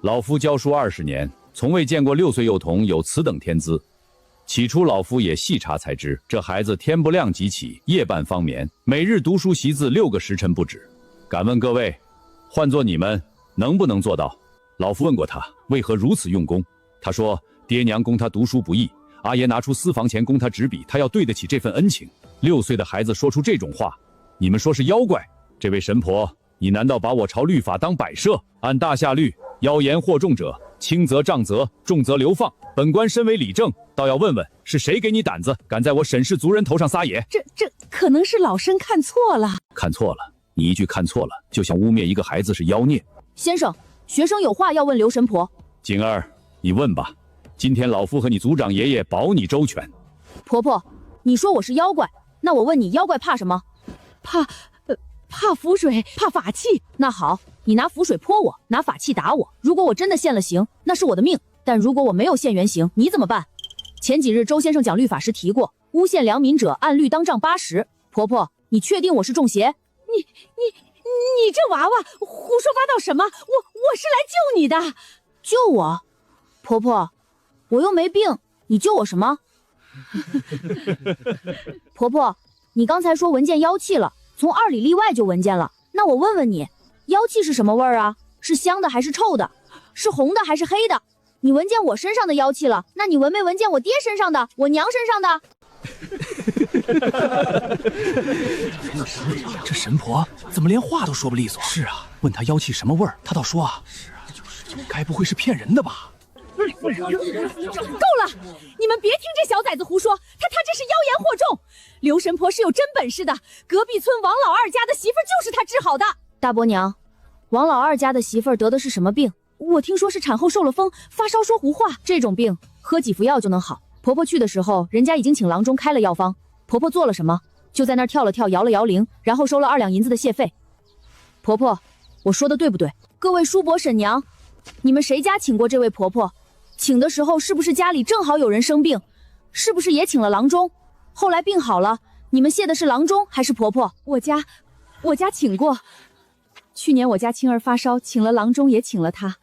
老夫教书20年，从未见过6岁幼童有此等天资。起初老夫也细查才知，这孩子天不亮即起，夜半方眠，每日读书习字6个时辰不止。敢问各位，换做你们能不能做到？老夫问过他为何如此用功，他说爹娘供他读书不易，阿爷拿出私房钱供他执笔，他要对得起这份恩情。6岁的孩子说出这种话，你们说是妖怪？这位神婆，你难道把我朝律法当摆设？按大夏律，妖言惑众者，轻则杖责，重则流放。本官身为理政，倒要问问是谁给你胆子，敢在我沈氏族人头上撒野？这可能是老身看错了。看错了？你一句看错了，就想污蔑一个孩子是妖孽。先生，学生有话要问刘神婆。景儿，你问吧。今天老夫和你族长爷爷保你周全。婆婆，你说我是妖怪，那我问你，妖怪怕什么？怕符水，怕法器。那好，你拿符水泼我，拿法器打我。如果我真的现了形，那是我的命；但如果我没有现原形，你怎么办？前几日周先生讲律法时提过，诬陷良民者按律当杖80。婆婆，你确定我是中邪？你这娃娃胡说八道什么？我是来救你的。救我？婆婆，我又没病，你救我什么？婆婆，你刚才说闻见妖气了，从2里例外就闻见了。那我问问你，妖气是什么味儿啊？是香的还是臭的？是红的还是黑的？你闻见我身上的妖气了，那你闻没闻见我爹身上的，我娘身上的？这神婆怎么连话都说不利索？是啊，问她妖气什么味儿，她倒说啊。是啊，该不会是骗人的吧？够了！你们别听这小崽子胡说，他这是妖言惑众。刘神婆是有真本事的，隔壁村王老二家的媳妇就是他治好的。大伯娘，王老二家的媳妇儿得的是什么病？我听说是产后受了风，发烧说胡话，这种病喝几服药就能好。婆婆去的时候，人家已经请郎中开了药方。婆婆做了什么？就在那儿跳了跳，摇了摇铃，然后收了2两银子的谢费。婆婆，我说的对不对？各位叔伯婶娘，你们谁家请过这位婆婆？请的时候是不是家里正好有人生病？是不是也请了郎中？后来病好了，你们谢的是郎中还是婆婆？我家请过。去年我家青儿发烧，请了郎中也请了她。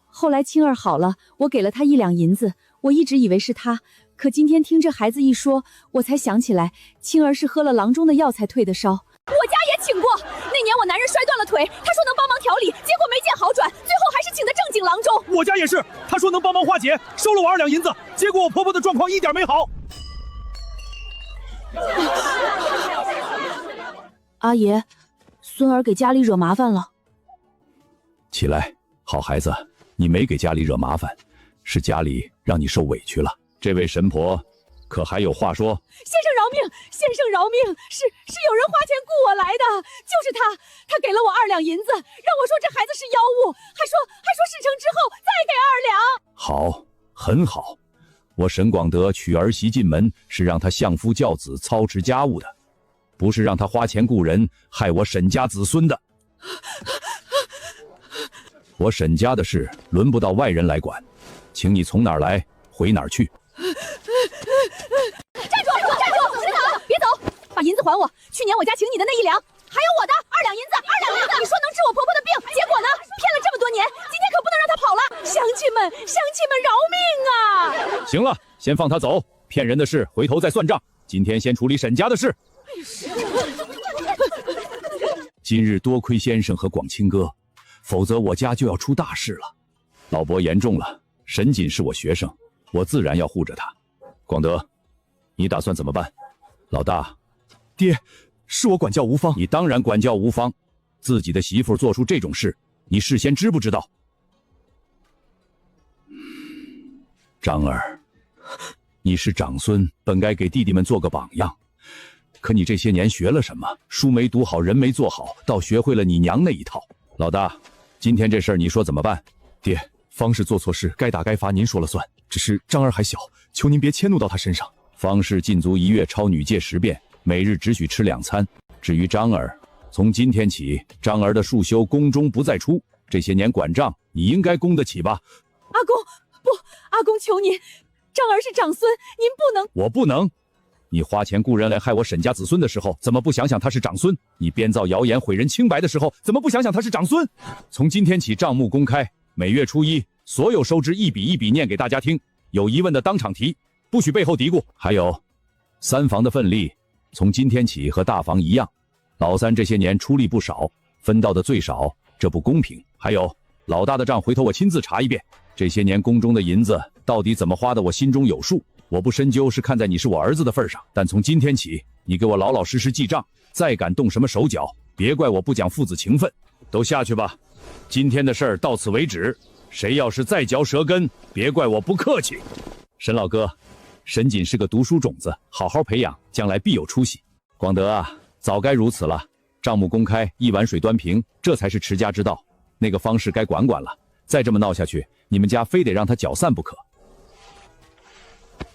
后来青儿好了，我给了她1两银子，我一直以为是她。可今天听这孩子一说，我才想起来，青儿是喝了郎中的药才退的烧。我家也请过，那年我男人摔断了腿，他说能帮忙调理，结果没见好转，最后还是请的正经郎中。我家也是，他说能帮忙化解，收了我2两银子，结果我婆婆的状况一点没好。阿爷，孙儿给家里惹麻烦了。起来，好孩子，你没给家里惹麻烦，是家里让你受委屈了。这位神婆可还有话说？先生饶命，先生饶命，是有人花钱雇我来的，就是他给了我2两银子，让我说这孩子是妖物，还说事成之后再给2两。好，很好。我沈广德娶儿媳进门是让她相夫教子，操持家务的，不是让她花钱雇人害我沈家子孙的。我沈家的事轮不到外人来管，请你从哪儿来回哪儿去。站住！石头，别走，把银子还我。去年我家请你的那1两，还有我的2两银子。你说能治我婆婆的病，结果呢，骗了这么多年，今天可不能让她跑了。乡亲们，饶命啊！行了，先放他走，骗人的事回头再算账。今天先处理沈家的事。今日多亏先生和广清哥，否则我家就要出大事了。老伯言重了，沈锦是我学生，我自然要护着他。广德，你打算怎么办？老大，爹，是我管教无方。你当然管教无方，自己的媳妇做出这种事，你事先知不知道？张儿，你是长孙，本该给弟弟们做个榜样，可你这些年学了什么？书没读好，人没做好，倒学会了你娘那一套。老大，今天这事儿你说怎么办？爹，方氏做错事，该打该罚，您说了算。只是张儿还小，求您别迁怒到他身上。方氏禁足1月，抄女戒10遍，每日只许吃2餐。至于张儿，从今天起，张儿的束修宫中不再出。这些年管账，你应该供得起吧？阿公，不，阿公求您，张儿是长孙，您不能。我不能。你花钱雇人来害我沈家子孙的时候，怎么不想想他是长孙？你编造谣言毁人清白的时候，怎么不想想他是长孙？从今天起，账目公开，每月初1，所有收支一笔一笔念给大家听，有疑问的当场提，不许背后嘀咕。还有，3房的份例，从今天起和大房一样。老三这些年出力不少，分到的最少，这不公平。还有，老大的账回头我亲自查一遍，这些年宫中的银子到底怎么花的，我心中有数。我不深究是看在你是我儿子的份上，但从今天起，你给我老老实实记账，再敢动什么手脚，别怪我不讲父子情分。都下去吧，今天的事儿到此为止。谁要是再嚼舌根，别怪我不客气。沈老哥，沈锦是个读书种子，好好培养，将来必有出息。广德啊，早该如此了。账目公开，一碗水端平，这才是持家之道。那个方氏该管管了，再这么闹下去，你们家非得让他搅散不可。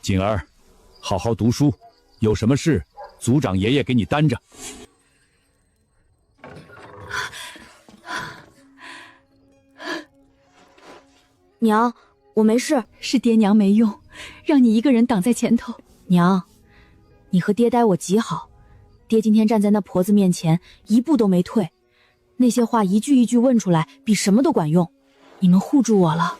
锦儿，好好读书，有什么事，族长爷爷给你担着。娘，我没事。是爹娘没用，让你一个人挡在前头。娘，你和爹待我极好，爹今天站在那婆子面前一步都没退，那些话一句一句问出来，比什么都管用。你们护住我了。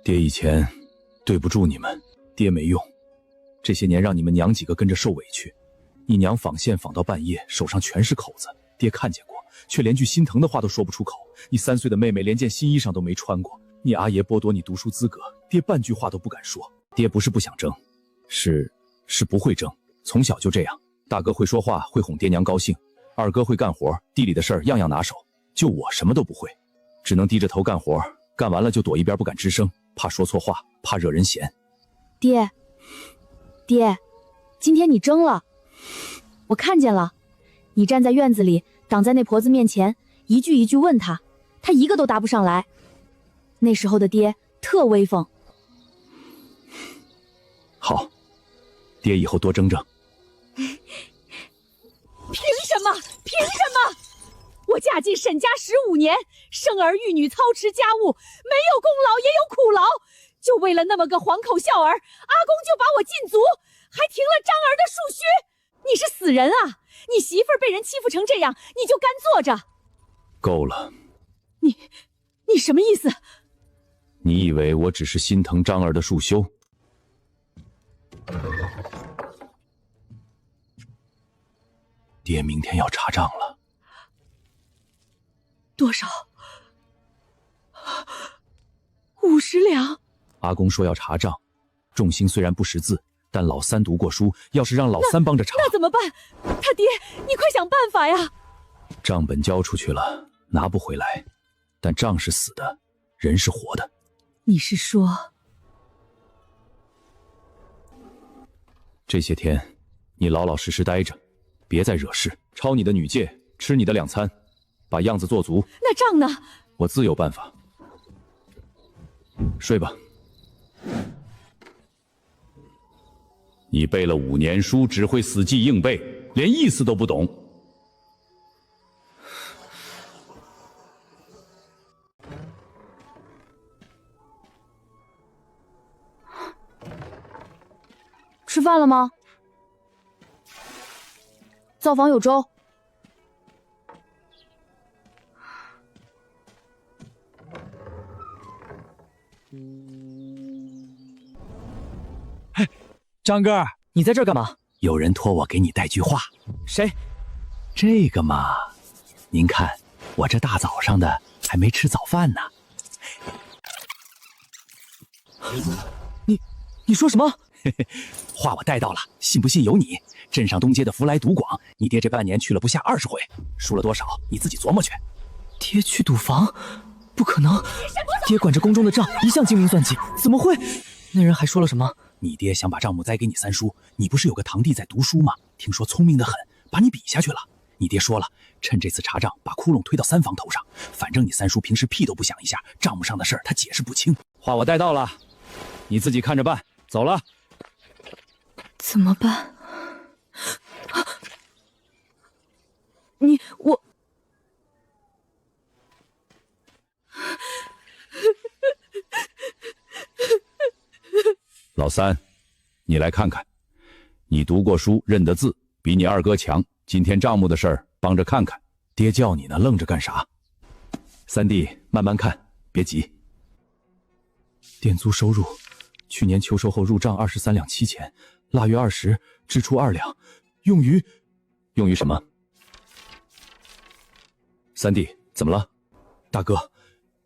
爹以前对不住你们，爹没用，这些年让你们娘几个跟着受委屈，你娘纺线纺到半夜，手上全是口子，爹看见过，却连句心疼的话都说不出口。你3岁的妹妹连件新衣裳都没穿过，你阿爷剥夺你读书资格，爹半句话都不敢说。爹不是不想争，是不会争，从小就这样。大哥会说话，会哄爹娘高兴，二哥会干活，地里的事儿样样拿手，就我什么都不会，只能低着头干活，干完了就躲一边不敢吱声，怕说错话，怕惹人嫌。爹，今天你争了，我看见了，你站在院子里，挡在那婆子面前，一句一句问她，她一个都答不上来。那时候的爹特威风。好，爹以后多争争。凭什么？我嫁进沈家15年，生儿育女，操持家务，没有功劳也有苦劳，就为了那么个黄口笑儿，阿公就把我禁足，还停了张儿的树须。你是死人啊！你媳妇儿被人欺负成这样，你就干坐着？够了。你什么意思？你以为我只是心疼张儿的束修？爹明天要查账了。多少？50两。阿公说要查账，众星虽然不识字，但老三读过书，要是让老三帮着查，那怎么办？他爹，你快想办法呀！账本交出去了，拿不回来，但账是死的，人是活的。你是说，这些天你老老实实待着，别再惹事，抄你的女戒，吃你的2餐，把样子做足。那账呢？我自有办法。睡吧。你背了5年书，只会死记硬背，连意思都不懂。吃饭了吗？灶房有粥。张哥，你在这儿干嘛？有人托我给你带句话。谁？这个嘛，您看，我这大早上的还没吃早饭呢。你说什么？话我带到了，信不信由你。镇上东街的福来赌广，你爹这半年去了不下20回，输了多少你自己琢磨去。爹去赌房？不可能！爹管着宫中的账，一向精明算计，怎么会？那人还说了什么？你爹想把账目栽给你三叔，你不是有个堂弟在读书吗？听说聪明得很，把你比下去了。你爹说了，趁这次查账，把窟窿推到三房头上。反正你三叔平时屁都不响一下，账目上的事儿他解释不清。话我带到了，你自己看着办。走了。怎么办？我老三，你来看看，你读过书，认得字，比你二哥强。今天账目的事儿，帮着看看。爹叫你呢，愣着干啥？三弟，慢慢看，别急。店租收入，去年秋收后入账23两7钱，腊月20支出2两，用于什么？三弟，怎么了？大哥，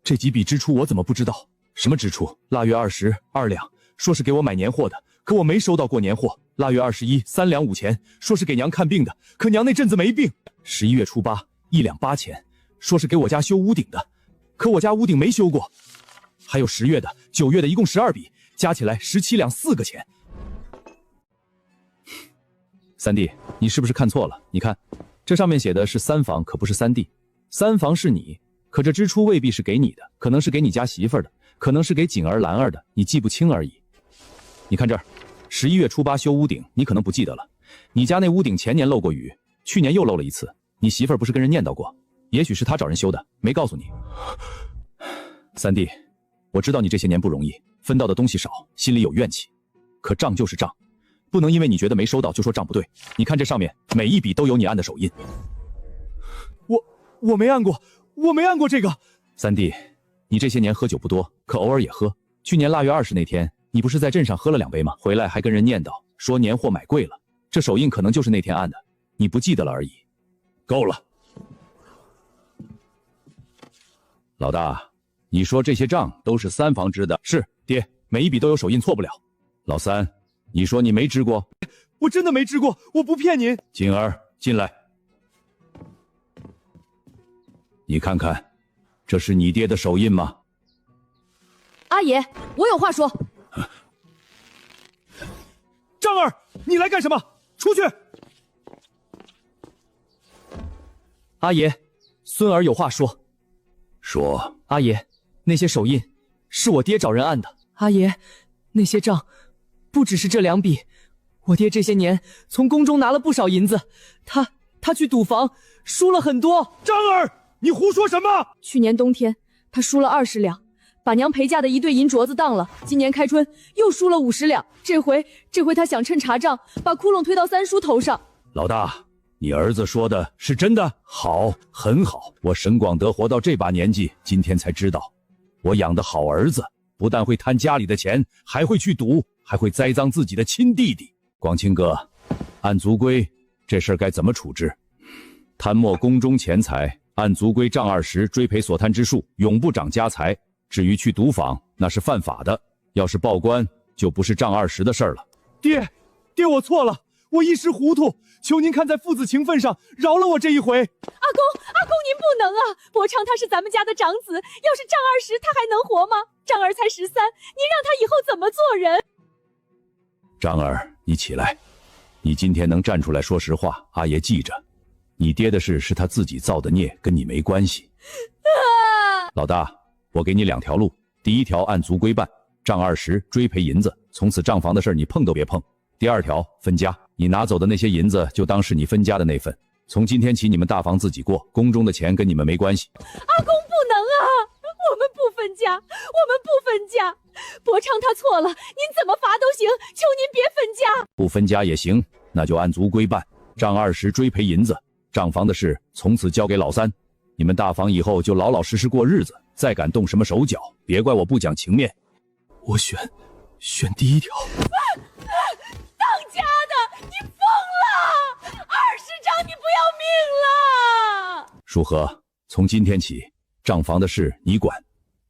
这几笔支出我怎么不知道？什么支出？腊月20 2两，说是给我买年货的，可我没收到过年货。腊月21 3两5钱，说是给娘看病的，可娘那阵子没病。11月初8 1两8钱，说是给我家修屋顶的，可我家屋顶没修过。还有10月的、9月的，一共12笔，加起来17两4个钱。三弟，你是不是看错了？你看，这上面写的是三房，可不是三弟。三房是你，可这支出未必是给你的，可能是给你家媳妇儿的，可能是给景儿、兰儿的，你记不清而已。你看这儿，11月初8修屋顶，你可能不记得了。你家那屋顶前年漏过雨，去年又漏了一次，你媳妇儿不是跟人念叨过，也许是她找人修的，没告诉你。三弟，我知道你这些年不容易，分到的东西少，心里有怨气。可账就是账，不能因为你觉得没收到就说账不对。你看这上面每一笔都有你按的手印。我没按过，我没按过这个。三弟，你这些年喝酒不多，可偶尔也喝。去年腊月20那天，你不是在镇上喝了2杯吗？回来还跟人念叨说年货买贵了，这手印可能就是那天按的，你不记得了而已。够了，老大，你说这些账都是三房支的？是，爹，每一笔都有手印，错不了。老三，你说你没支过？我真的没支过，我不骗您。锦儿，进来。你看看，这是你爹的手印吗？阿爷，我有话说。张儿，你来干什么？出去！阿爷，孙儿有话说。说。阿爷，那些手印是我爹找人按的。阿爷，那些账不只是这2笔，我爹这些年从宫中拿了不少银子，他去赌房输了很多。张儿，你胡说什么？去年冬天他输了20两，把娘陪嫁的1对银镯子当了。今年开春又输了50两，这回他想趁查账把窟窿推到三叔头上。老大，你儿子说的是真的？好，很好。我沈广德活到这把年纪，今天才知道，我养的好儿子不但会贪家里的钱，还会去赌，还会栽赃自己的亲弟弟。广清哥，按族规，这事儿该怎么处置？贪没宫中钱财，按族规杖20，追赔所贪之数，永不长家财。至于去赌坊，那是犯法的，要是报官，就不是杖20的事儿了。爹，我错了，我一时糊涂，求您看在父子情分上饶了我这一回。阿公您不能啊！伯昌他是咱们家的长子，要是杖20他还能活吗？杖儿才13，您让他以后怎么做人？张儿，你起来，你今天能站出来说实话，阿爷记着，你爹的事是他自己造的孽，跟你没关系。老大，我给你2条路，第一条按族规办，杖20，追赔银子，从此账房的事你碰都别碰。第2条分家，你拿走的那些银子就当是你分家的那份，从今天起你们大房自己过，宫中的钱跟你们没关系。阿公不能啊，我们不分家，伯昌他错了，您怎么罚都行，求您别分家。不分家也行，那就按族规办，杖20，追赔银子，账房的事从此交给老三，你们大房以后就老老实实过日子，再敢动什么手脚，别怪我不讲情面。我选第一条。当家的，你疯了！20张你不要命了！舒和，从今天起，账房的事你管，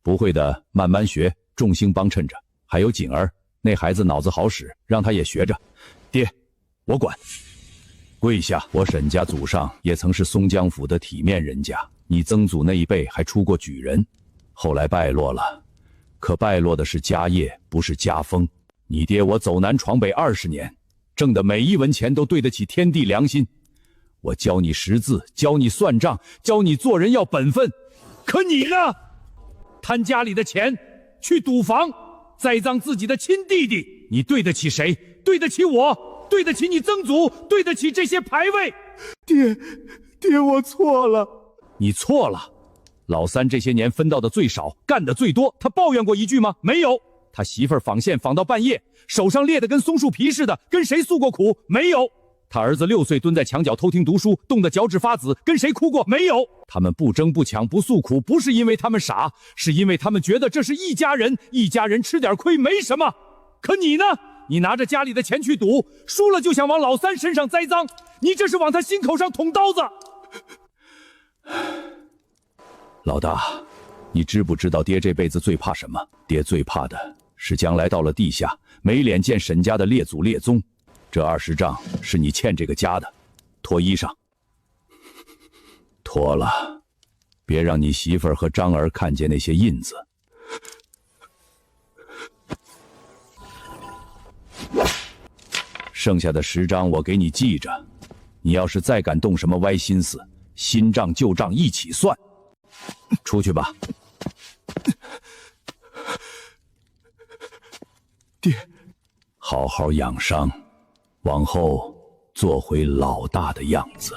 不会的慢慢学，众星帮衬着。还有锦儿，那孩子脑子好使，让他也学着。爹，我管。跪下，我沈家祖上也曾是松江府的体面人家，你曾祖那一辈还出过举人，后来败落了，可败落的是家业，不是家风。你爹我走南闯北20年，挣的每一文钱都对得起天地良心。我教你识字，教你算账，教你做人要本分。可你呢？贪家里的钱，去赌房，栽赃自己的亲弟弟，你对得起谁？对得起我？对得起你曾祖？对得起这些牌位？爹，我错了。你错了。老三这些年分到的最少，干的最多，他抱怨过一句吗？没有。他媳妇儿纺线纺到半夜，手上裂得跟松树皮似的，跟谁诉过苦？没有。他儿子6岁蹲在墙角偷听读书，冻得脚趾发紫，跟谁哭过？没有。他们不争不抢不诉苦，不是因为他们傻，是因为他们觉得这是一家人，一家人吃点亏没什么。可你呢？你拿着家里的钱去赌，输了就想往老三身上栽赃，你这是往他心口上捅刀子。老大，你知不知道爹这辈子最怕什么？爹最怕的是将来到了地下，没脸见沈家的列祖列宗。这20丈是你欠这个家的，脱衣裳，脱了，别让你媳妇儿和张儿看见那些印子。剩下的10张我给你记着，你要是再敢动什么歪心思，新账旧账一起算。出去吧。爹，好好养伤，往后做回老大的样子。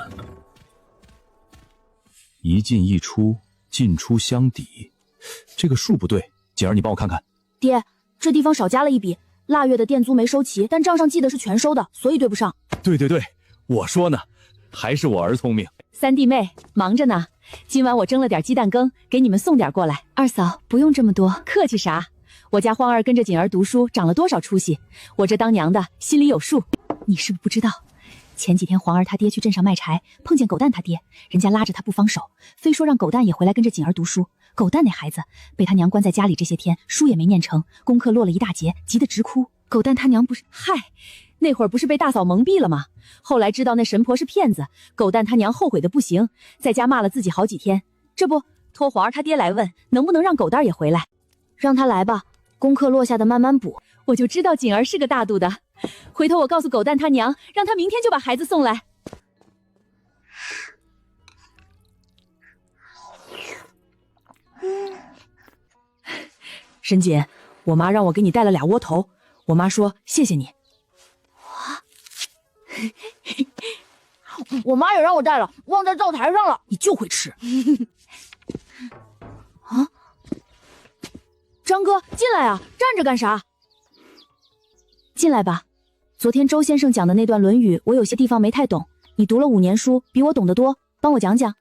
一进一出，进出相抵，这个数不对。锦儿，你帮我看看。爹，这地方少加了一笔，腊月的店租没收齐，但账上记得是全收的，所以对不上。对对对，我说呢，还是我儿聪明。三弟妹忙着呢，今晚我蒸了点鸡蛋羹，给你们送点过来。二嫂不用这么多，客气啥？我家荒儿跟着锦儿读书，长了多少出息，我这当娘的心里有数。你是不是不知道？前几天黄儿他爹去镇上卖柴，碰见狗蛋他爹，人家拉着他不放手，非说让狗蛋也回来跟着锦儿读书。狗蛋那孩子被他娘关在家里这些天，书也没念成，功课落了一大截，急得直哭。狗蛋他娘不是那会儿不是被大嫂蒙蔽了吗？后来知道那神婆是骗子，狗蛋他娘后悔的不行，在家骂了自己好几天。这不托黄儿他爹来问，能不能让狗蛋也回来？让他来吧，功课落下的慢慢补。我就知道锦儿是个大度的，回头我告诉狗蛋他娘，让他明天就把孩子送来。沈锦，我妈让我给你带了俩窝头，我妈说谢谢你。我妈也让我带了，忘在灶台上了。你就会吃。啊，张哥，进来啊，站着干啥？进来吧。昨天周先生讲的那段《论语》，我有些地方没太懂，你读了5年书，比我懂得多，帮我讲讲。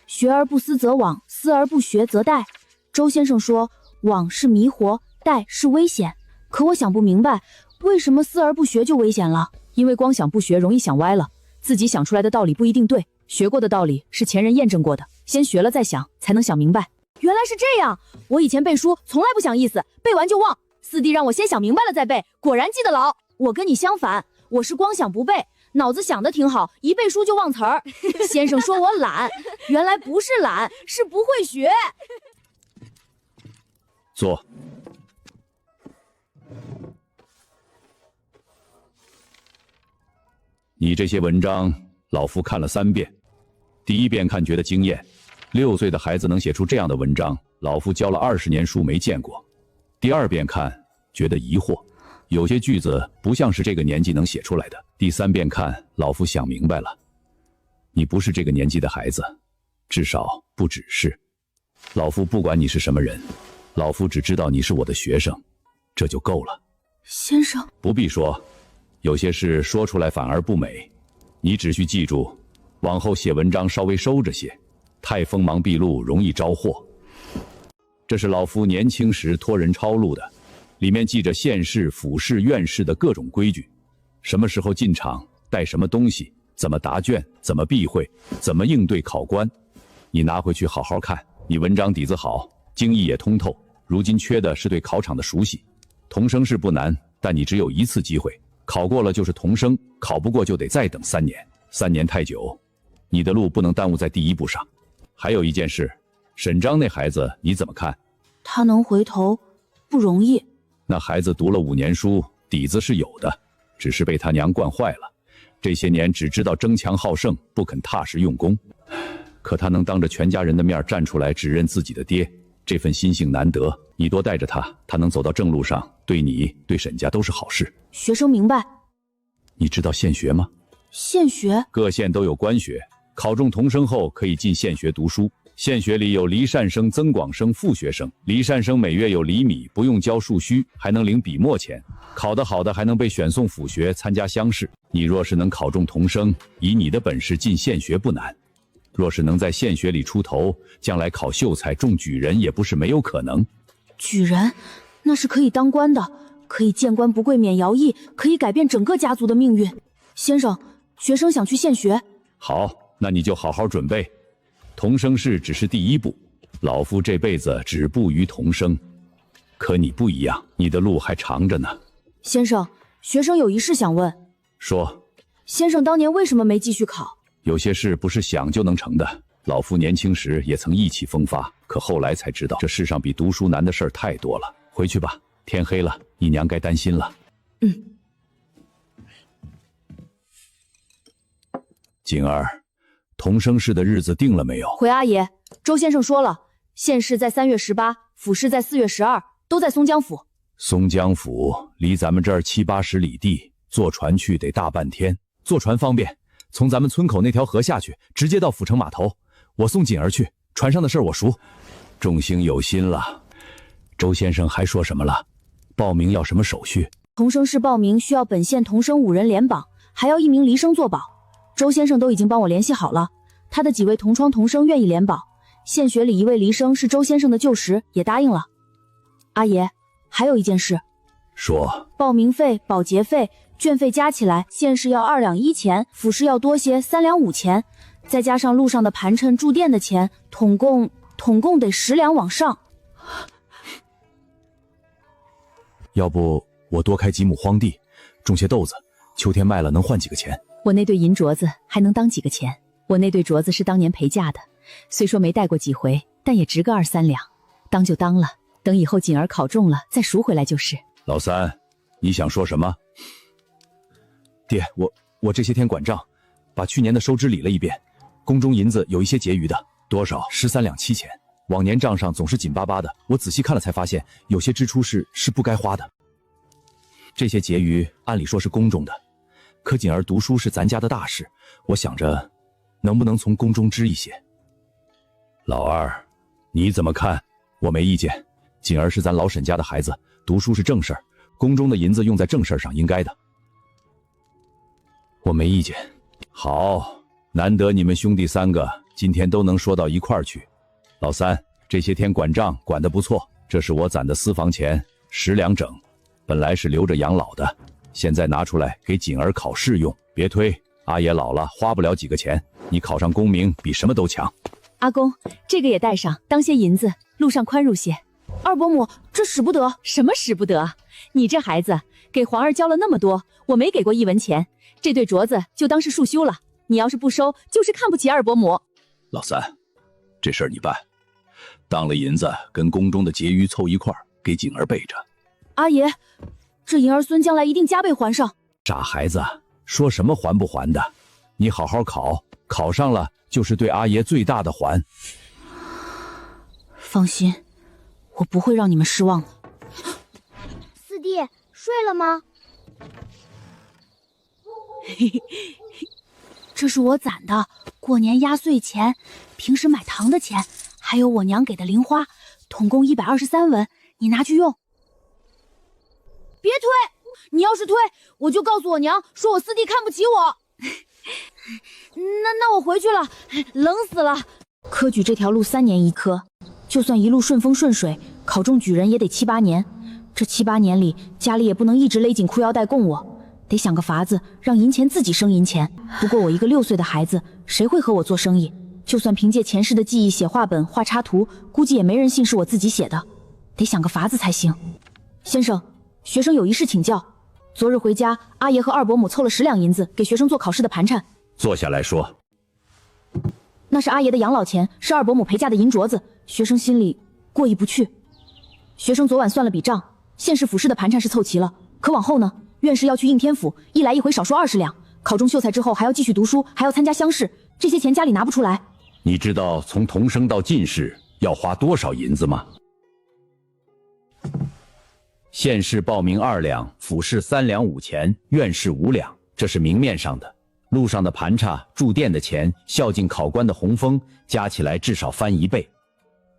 学而不思则罔，思而不学则殆。周先生说，罔是迷惑，殆是危险。可我想不明白，为什么思而不学就危险了？因为光想不学容易想歪了，自己想出来的道理不一定对，学过的道理是前人验证过的，先学了再想，才能想明白。原来是这样，我以前背书从来不想意思，背完就忘。四弟让我先想明白了再背，果然记得牢。我跟你相反，我是光想不背，脑子想的挺好，一背书就忘词儿。先生说我懒，原来不是懒，是不会学。坐。你这些文章，老夫看了3遍。第一遍看觉得惊艳，6岁的孩子能写出这样的文章，老夫教了20年书没见过。第2遍看觉得疑惑，有些句子不像是这个年纪能写出来的。第3遍看，老夫想明白了，你不是这个年纪的孩子，至少不只是。老夫不管你是什么人，老夫只知道你是我的学生，这就够了。先生，不必说，有些事说出来反而不美，你只需记住，往后写文章稍微收着些，太锋芒毕露容易招祸。这是老夫年轻时托人抄录的，里面记着县市、府市、院市的各种规矩，什么时候进场，带什么东西，怎么答卷，怎么避讳，怎么应对考官。你拿回去好好看，你文章底子好，经义也通透，如今缺的是对考场的熟悉。童生是不难，但你只有1次机会，考过了就是童生，考不过就得再等3年，3年太久，你的路不能耽误在第1步上。还有一件事，沈章那孩子你怎么看？他能回头不容易。那孩子读了5年书，底子是有的，只是被他娘惯坏了，这些年只知道争强好胜，不肯踏实用功。可他能当着全家人的面站出来指认自己的爹，这份心性难得，你多带着他，他能走到正路上，对你对沈家都是好事。学生明白。你知道县学吗？县学？各县都有官学，考中童生后可以进县学读书。县学里有离善生、增广生、副学生。离善生每月有厘米，不用交数须，还能领笔墨钱。考得好的还能被选送府学参加乡试。你若是能考中童生，以你的本事进县学不难。若是能在县学里出头，将来考秀才中举人也不是没有可能。举人，那是可以当官的，可以见官不跪免徭役，可以改变整个家族的命运。先生，学生想去县学。好，那你就好好准备。童生试只是第1步，老夫这辈子止步于童生。可你不一样，你的路还长着呢。先生，学生有一事想问。说。先生当年为什么没继续考？有些事不是想就能成的。老夫年轻时也曾意气风发，可后来才知道，这世上比读书难的事儿太多了。回去吧，天黑了，你娘该担心了。锦儿，童生试的日子定了没有？回阿爷，周先生说了，县试在3月18，府试在4月12，都在松江府。松江府离咱们这儿70-80里地，坐船去得大半天。坐船方便，从咱们村口那条河下去，直接到府城码头。我送锦儿去，船上的事儿我熟。众星有心了。周先生还说什么了？报名要什么手续？同生市报名需要本县同生5人联榜，还要1名离生作保。周先生都已经帮我联系好了，他的几位同窗同生愿意联保。县学里一位离生是周先生的旧识，也答应了。阿爷，还有一件事。说。报名费、保洁费、卷费加起来，县市要2两1钱，府市要多些3两5钱，再加上路上的盘缠住店的钱，统共得10两往上。要不我多开几亩荒地，种些豆子，秋天卖了能换几个钱。我那对银镯子还能当几个钱？我那对镯子是当年陪嫁的，虽说没戴过几回，但也值个2、3两，当就当了，等以后锦儿考中了再赎回来就是。老三，你想说什么？爹，我这些天管账，把去年的收支理了一遍，宫中银子有一些结余的。多少？13两7钱。往年账上总是紧巴巴的，我仔细看了才发现，有些支出是不该花的。这些结余按理说是宫中的，可锦儿读书是咱家的大事，我想着能不能从宫中支一些。老二，你怎么看？我没意见，锦儿是咱老沈家的孩子，读书是正事儿，宫中的银子用在正事上应该的。我没意见。好，难得你们兄弟3个今天都能说到一块儿去。老三，这些天管账管得不错，这是我攒的私房钱10两整，本来是留着养老的，现在拿出来给锦儿考试用。别推，阿爷老了花不了几个钱，你考上功名比什么都强。阿公，这个也带上，当些银子，路上宽裕些。二伯母，这使不得。什么使不得？你这孩子给皇儿交了那么多，我没给过1文钱，这对镯子就当是束修了。你要是不收，就是看不起二伯母。老三，这事儿你办，当了银子跟宫中的结余凑一块儿，给锦儿备着。阿爷，这银儿孙将来一定加倍还上。傻孩子，说什么还不还的？你好好考，考上了就是对阿爷最大的还。放心，我不会让你们失望的。四弟，睡了吗？这是我攒的过年压岁钱，平时买糖的钱，还有我娘给的零花，统共123文，你拿去用。别推，你要是推，我就告诉我娘，说我四弟看不起我。那我回去了，冷死了。科举这条路3年1科，就算一路顺风顺水，考中举人也得7、8年。这7、8年里，家里也不能一直勒紧裤腰带供我，得想个法子让银钱自己生银钱。不过我一个6岁的孩子，谁会和我做生意？就算凭借前世的记忆写画本、画插图，估计也没人信是我自己写的。得想个法子才行。先生，学生有一事请教。昨日回家，阿爷和二伯母凑了10两银子给学生做考试的盘缠。坐下来说。那是阿爷的养老钱，是二伯母陪嫁的银镯子，学生心里过意不去。学生昨晚算了笔账，县市府市的盘缠是凑齐了，可往后呢？院士要去应天府，一来一回少说20两。考中秀才之后还要继续读书，还要参加乡试，这些钱家里拿不出来。你知道从童生到进士要花多少银子吗？县试报名2两，府试3两5钱，院试5两，这是明面上的。路上的盘缠、住店的钱、孝敬考官的红封，加起来至少翻1倍。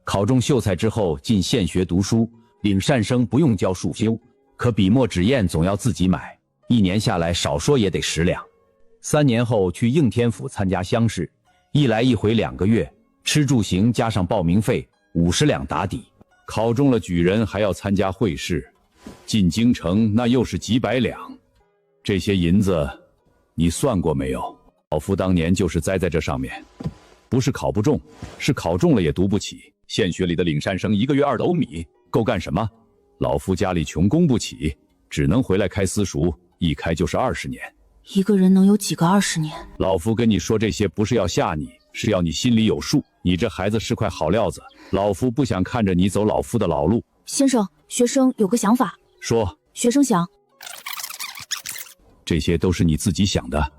考中秀才之后进县学读书，领善生不用交束修，可笔墨纸砚总要自己买，1年下来少说也得10两。3年后去应天府参加乡试，一来一回2个月，吃住行加上报名费50两打底。考中了举人还要参加会试，进京城那又是几百两。这些银子你算过没有？老夫当年就是栽在这上面，不是考不中，是考中了也读不起。县学里的领善生1个月2斗米，够干什么？老夫家里穷供不起，只能回来开私塾，一开就是20年。一个人能有几个20年？老夫跟你说这些不是要吓你，是要你心里有数。你这孩子是块好料子，老夫不想看着你走老夫的老路。先生，学生有个想法。说。学生想。这些都是你自己想的。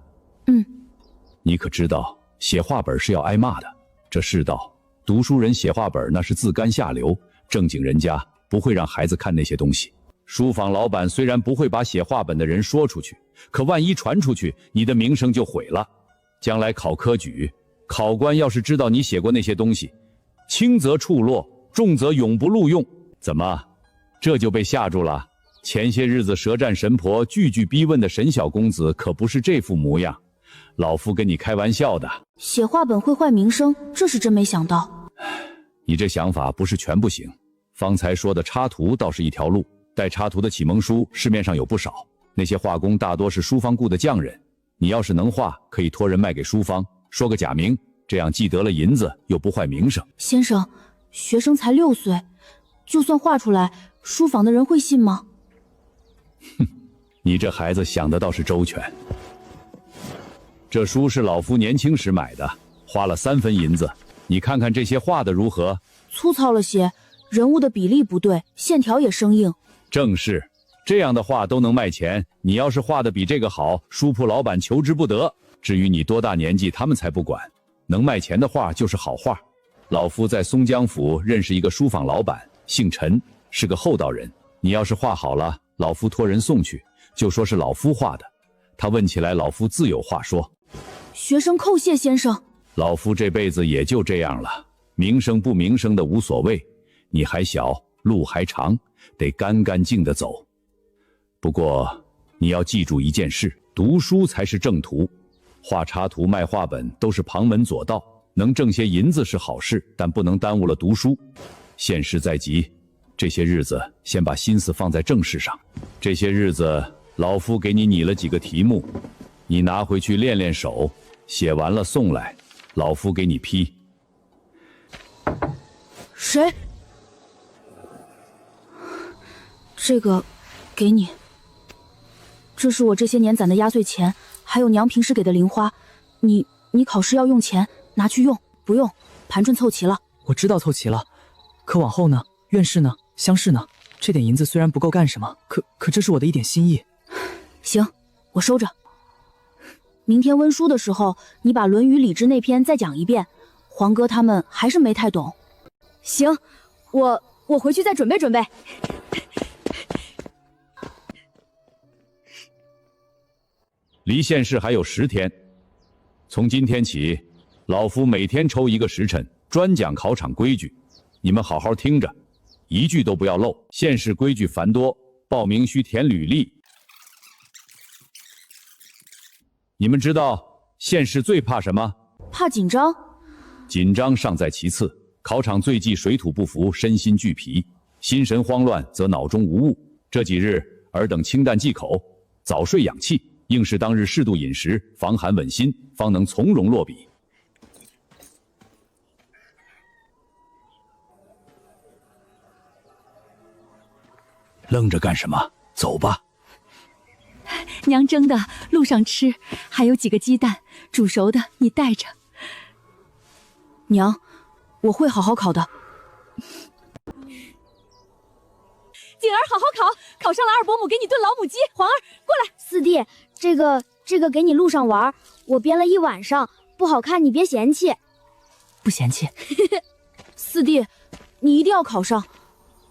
你可知道写画本是要挨骂的？这世道，读书人写画本那是自甘下流，正经人家不会让孩子看那些东西。书坊老板虽然不会把写画本的人说出去，可万一传出去，你的名声就毁了。将来考科举，考官要是知道你写过那些东西，轻则处落，重则永不录用。怎么，这就被吓住了？前些日子舌战神婆，句句逼问的沈小公子可不是这副模样，老夫跟你开玩笑的。写话本会坏名声，这是真没想到。你这想法不是全不行，方才说的插图倒是一条路，带插图的启蒙书市面上有不少，那些画工大多是书方雇的匠人，你要是能画，可以托人卖给书方，说个假名，这样既得了银子，又不坏名声。先生，学生才6岁，就算画出来，书坊的人会信吗？哼，你这孩子想的倒是周全。这书是老夫年轻时买的，花了3分银子，你看看这些画的如何？粗糙了些，人物的比例不对，线条也生硬。正是，这样的画都能卖钱，你要是画的比这个好，书铺老板求之不得。至于你多大年纪，他们才不管，能卖钱的画就是好画。老夫在松江府认识一个书坊老板，姓陈，是个厚道人，你要是画好了，老夫托人送去，就说是老夫画的，他问起来，老夫自有话说。学生叩谢先生。老夫这辈子也就这样了，名声不名声的无所谓，你还小，路还长，得干干净的走。不过你要记住一件事，读书才是正途，画插图卖画本都是旁门左道，能挣些银子是好事，但不能耽误了读书。现实在即，这些日子先把心思放在正事上。这些日子老夫给你拟了几个题目，你拿回去练练手，写完了送来，老夫给你批。谁？这个，给你。这是我这些年攒的压岁钱，还有娘平时给的零花。你考试要用钱，拿去用。不用，盘春凑齐了。我知道凑齐了，可往后呢？院士呢？乡试呢？这点银子虽然不够干什么，可这是我的一点心意。行，我收着。明天温书的时候，你把《论语》礼智那篇再讲一遍。黄哥他们还是没太懂。行，我回去再准备准备。离县试还有10天，从今天起，老夫每天抽1个时辰，专讲考场规矩，你们好好听着，一句都不要漏。县试规矩繁多，报名需填履历。你们知道县试最怕什么？怕紧张。紧张尚在其次，考场最忌水土不服，身心俱疲，心神慌乱，则脑中无物。这几日尔等清淡忌口，早睡养气，应是当日适度饮食，防寒稳心，方能从容落笔。愣着干什么？走吧。娘蒸的，路上吃，还有几个鸡蛋，煮熟的你带着。娘，我会好好考的。景儿好好考，考上了二伯母给你炖老母鸡。黄儿过来。四弟，这个给你路上玩，我编了一晚上，不好看你别嫌弃。不嫌弃。四弟，你一定要考上。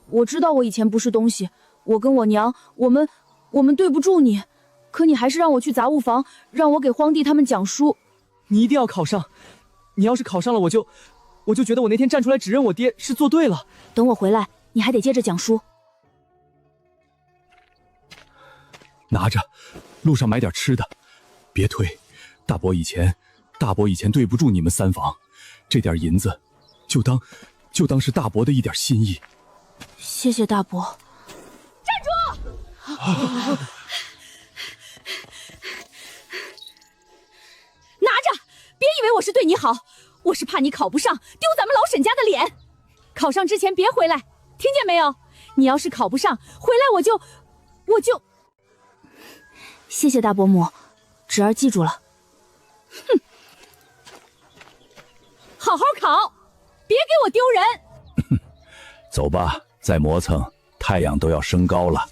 我知道我以前不是东西，我跟我娘，我们对不住你，可你还是让我去杂物房，让我给荒地他们讲书。你一定要考上，你要是考上了，我就觉得我那天站出来指认我爹是做对了。等我回来，你还得接着讲书。拿着，路上买点吃的，别推。大伯以前对不住你们3房，这点银子，就当是大伯的一点心意。谢谢大伯。站住！拿着，别以为我是对你好，我是怕你考不上，丢咱们老沈家的脸。考上之前别回来，听见没有？你要是考不上，回来我就。谢谢大伯母，侄儿记住了。哼，好好考，别给我丢人。走吧，再磨蹭，太阳都要升高了。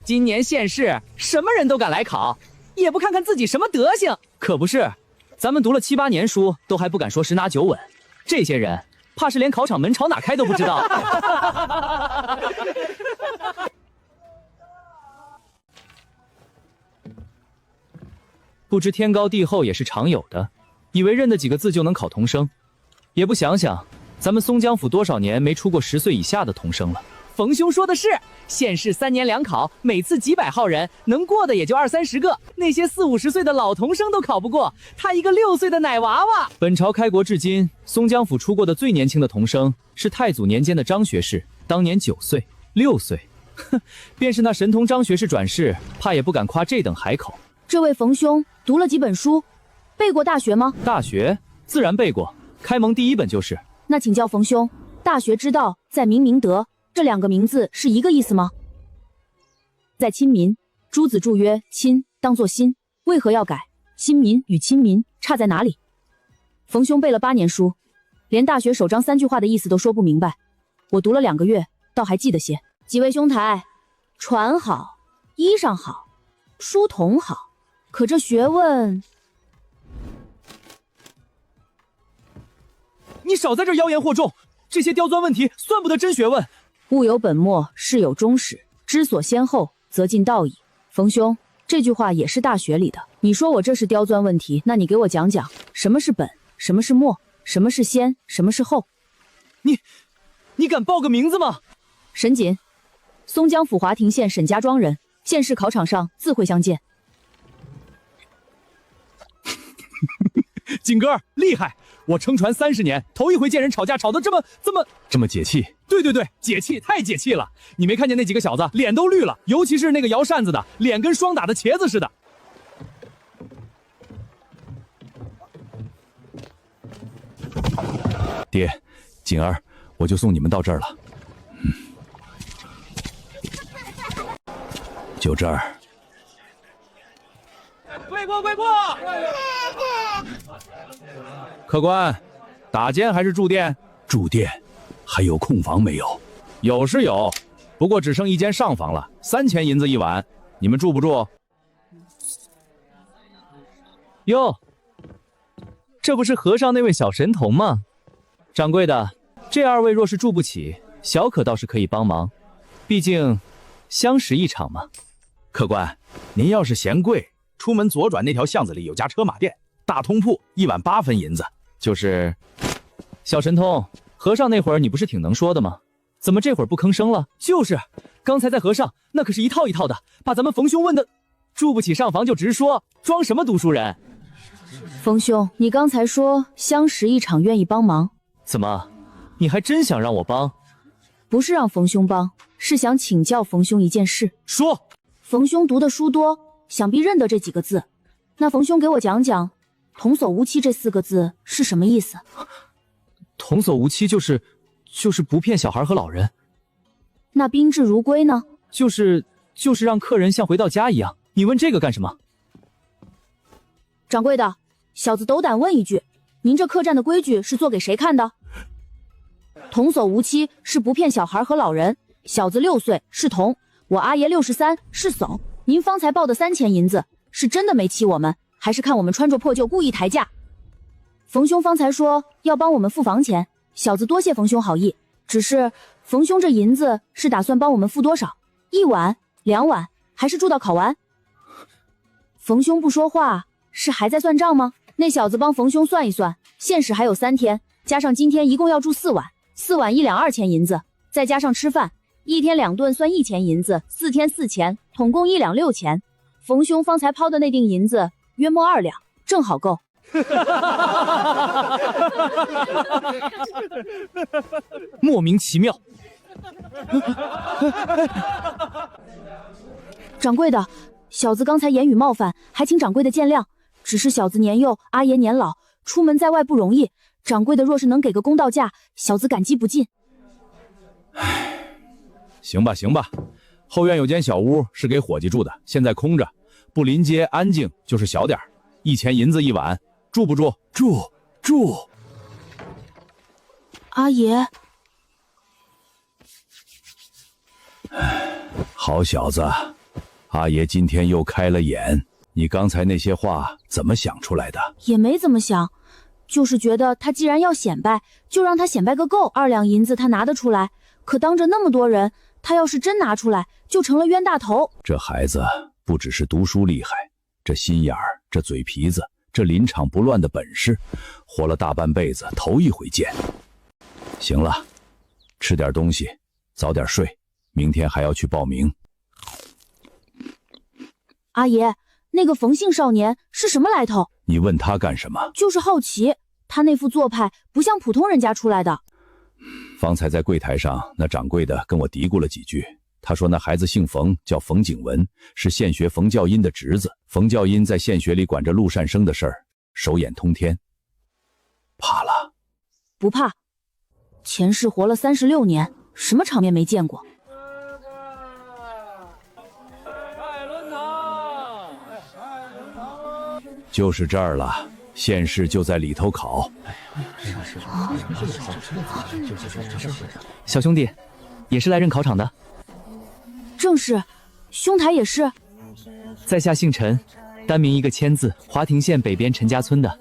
今年县试什么人都敢来考，也不看看自己什么德行。可不是，咱们读了7、8年书，都还不敢说10拿9稳，这些人怕是连考场门朝哪开都不知道。不知天高地厚也是常有的，以为认得几个字就能考童生，也不想想咱们松江府多少年没出过10岁以下的童生了。冯兄说的是，县试3年2考，每次几百号人，能过的也就20、30个，那些40、50岁的老童生都考不过，他一个6岁的奶娃娃。本朝开国至今，松江府出过的最年轻的童生是太祖年间的张学士，当年9岁、6岁。哼，便是那神童张学士转世，怕也不敢夸这等海口。这位冯兄读了几本书，背过《大学》吗？大学自然背过，开蒙第1本就是。那请教冯兄，大学之道在明明德，这2个名字是一个意思吗？在亲民，朱子注曰：“亲当作心。”为何要改？亲民与亲民差在哪里？冯兄背了8年书，连大学首章3句话的意思都说不明白。我读了2个月，倒还记得些。几位兄台，船好，衣裳好，书童好，可这学问……你少在这妖言惑众，这些刁钻问题算不得真学问。物有本末，事有终始，知所先后，则近道矣。冯兄，这句话也是大学里的。你说我这是刁钻问题，那你给我讲讲，什么是本，什么是末，什么是先，什么是后？你敢报个名字吗？沈锦，松江府华亭县沈家庄人，县试考场上自会相见。锦哥厉害，我乘船30年，头一回见人吵架吵得这么解气。对，解气，太解气了！你没看见那几个小子脸都绿了，尤其是那个摇扇子的，脸跟霜打的茄子似的。爹，锦儿，我就送你们到这儿了。就这儿。跪过！客官，打尖还是住店？住店。还有空房没有？有是有，不过只剩1间上房了，3000银子1晚，你们住不住？哟，这不是和尚那位小神童吗？掌柜的，这2位若是住不起，小可倒是可以帮忙，毕竟相识一场嘛。客官，您要是嫌贵，出门左转那条巷子里有家车马店，大通铺，1晚8分银子。就是小神通。和尚那会儿你不是挺能说的吗？怎么这会儿不吭声了？就是，刚才在和尚那可是一套一套的，把咱们冯兄问的住不起上房就直说，装什么读书人？冯兄，你刚才说相识一场，愿意帮忙，怎么，你还真想让我帮？不是让冯兄帮，是想请教冯兄一件事。说。冯兄读的书多，想必认得这几个字，那冯兄给我讲讲“童叟无欺”这4个字是什么意思？童叟无欺就是不骗小孩和老人。那宾至如归呢？就是让客人像回到家一样。你问这个干什么？掌柜的，小子斗胆问一句，您这客栈的规矩是做给谁看的？童叟无欺是不骗小孩和老人，小子6岁是童，我阿爷63是叟。您方才报的3000银子，是真的没欺我们，还是看我们穿着破旧故意抬价？冯兄方才说要帮我们付房钱，小子多谢冯兄好意，只是冯兄这银子是打算帮我们付多少？1晚、2晚，还是住到考完？冯兄不说话，是还在算账吗？那小子帮冯兄算一算，限时还有3天，加上今天一共要住4晚，4晚1两2000银子，再加上吃饭，1天2顿算1000银子，4天4000，统共1两6000。冯兄方才抛的那锭银子约莫2两，正好够。莫名其妙。掌柜的，小子刚才言语冒犯，还请掌柜的见谅。只是小子年幼，阿爷年老，出门在外不容易。掌柜的若是能给个公道价，小子感激不尽。行吧，后院有间小屋是给伙计住的，现在空着，不临街安静就是小点，1000银子1晚。住不住？住。阿爷，好小子，阿爷今天又开了眼，你刚才那些话怎么想出来的？也没怎么想，就是觉得他既然要显摆，就让他显摆个够。2两银子他拿得出来，可当着那么多人，他要是真拿出来，就成了冤大头。这孩子不只是读书厉害，这心眼儿，这嘴皮子，这临场不乱的本事，活了大半辈子头一回见。行了，吃点东西，早点睡，明天还要去报名。阿爷，那个冯姓少年是什么来头？你问他干什么？就是好奇，他那副做派不像普通人家出来的。方才在柜台上，那掌柜的跟我嘀咕了几句，他说那孩子姓冯，叫冯景文，是县学冯教阴的侄子。冯教阴在县学里管着陆善生的事儿，手眼通天。怕了？不怕，前世活了36年，什么场面没见过。就是这儿了，县试就在里头考。小兄弟，也是来认考场的？正是，兄台也是。在下姓陈，单名一个谦字，华亭县北边陈家村的。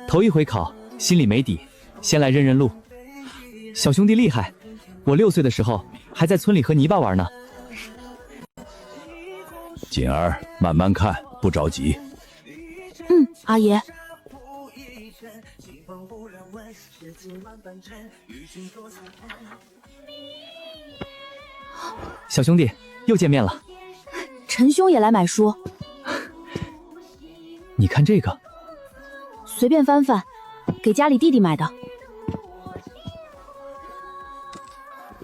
头一回考，心里没底，先来认认路。小兄弟厉害，我6岁的时候还在村里和泥巴玩呢。锦儿，慢慢看，不着急。阿爷。小兄弟，又见面了。陈兄也来买书。你看这个，随便翻翻，给家里弟弟买的。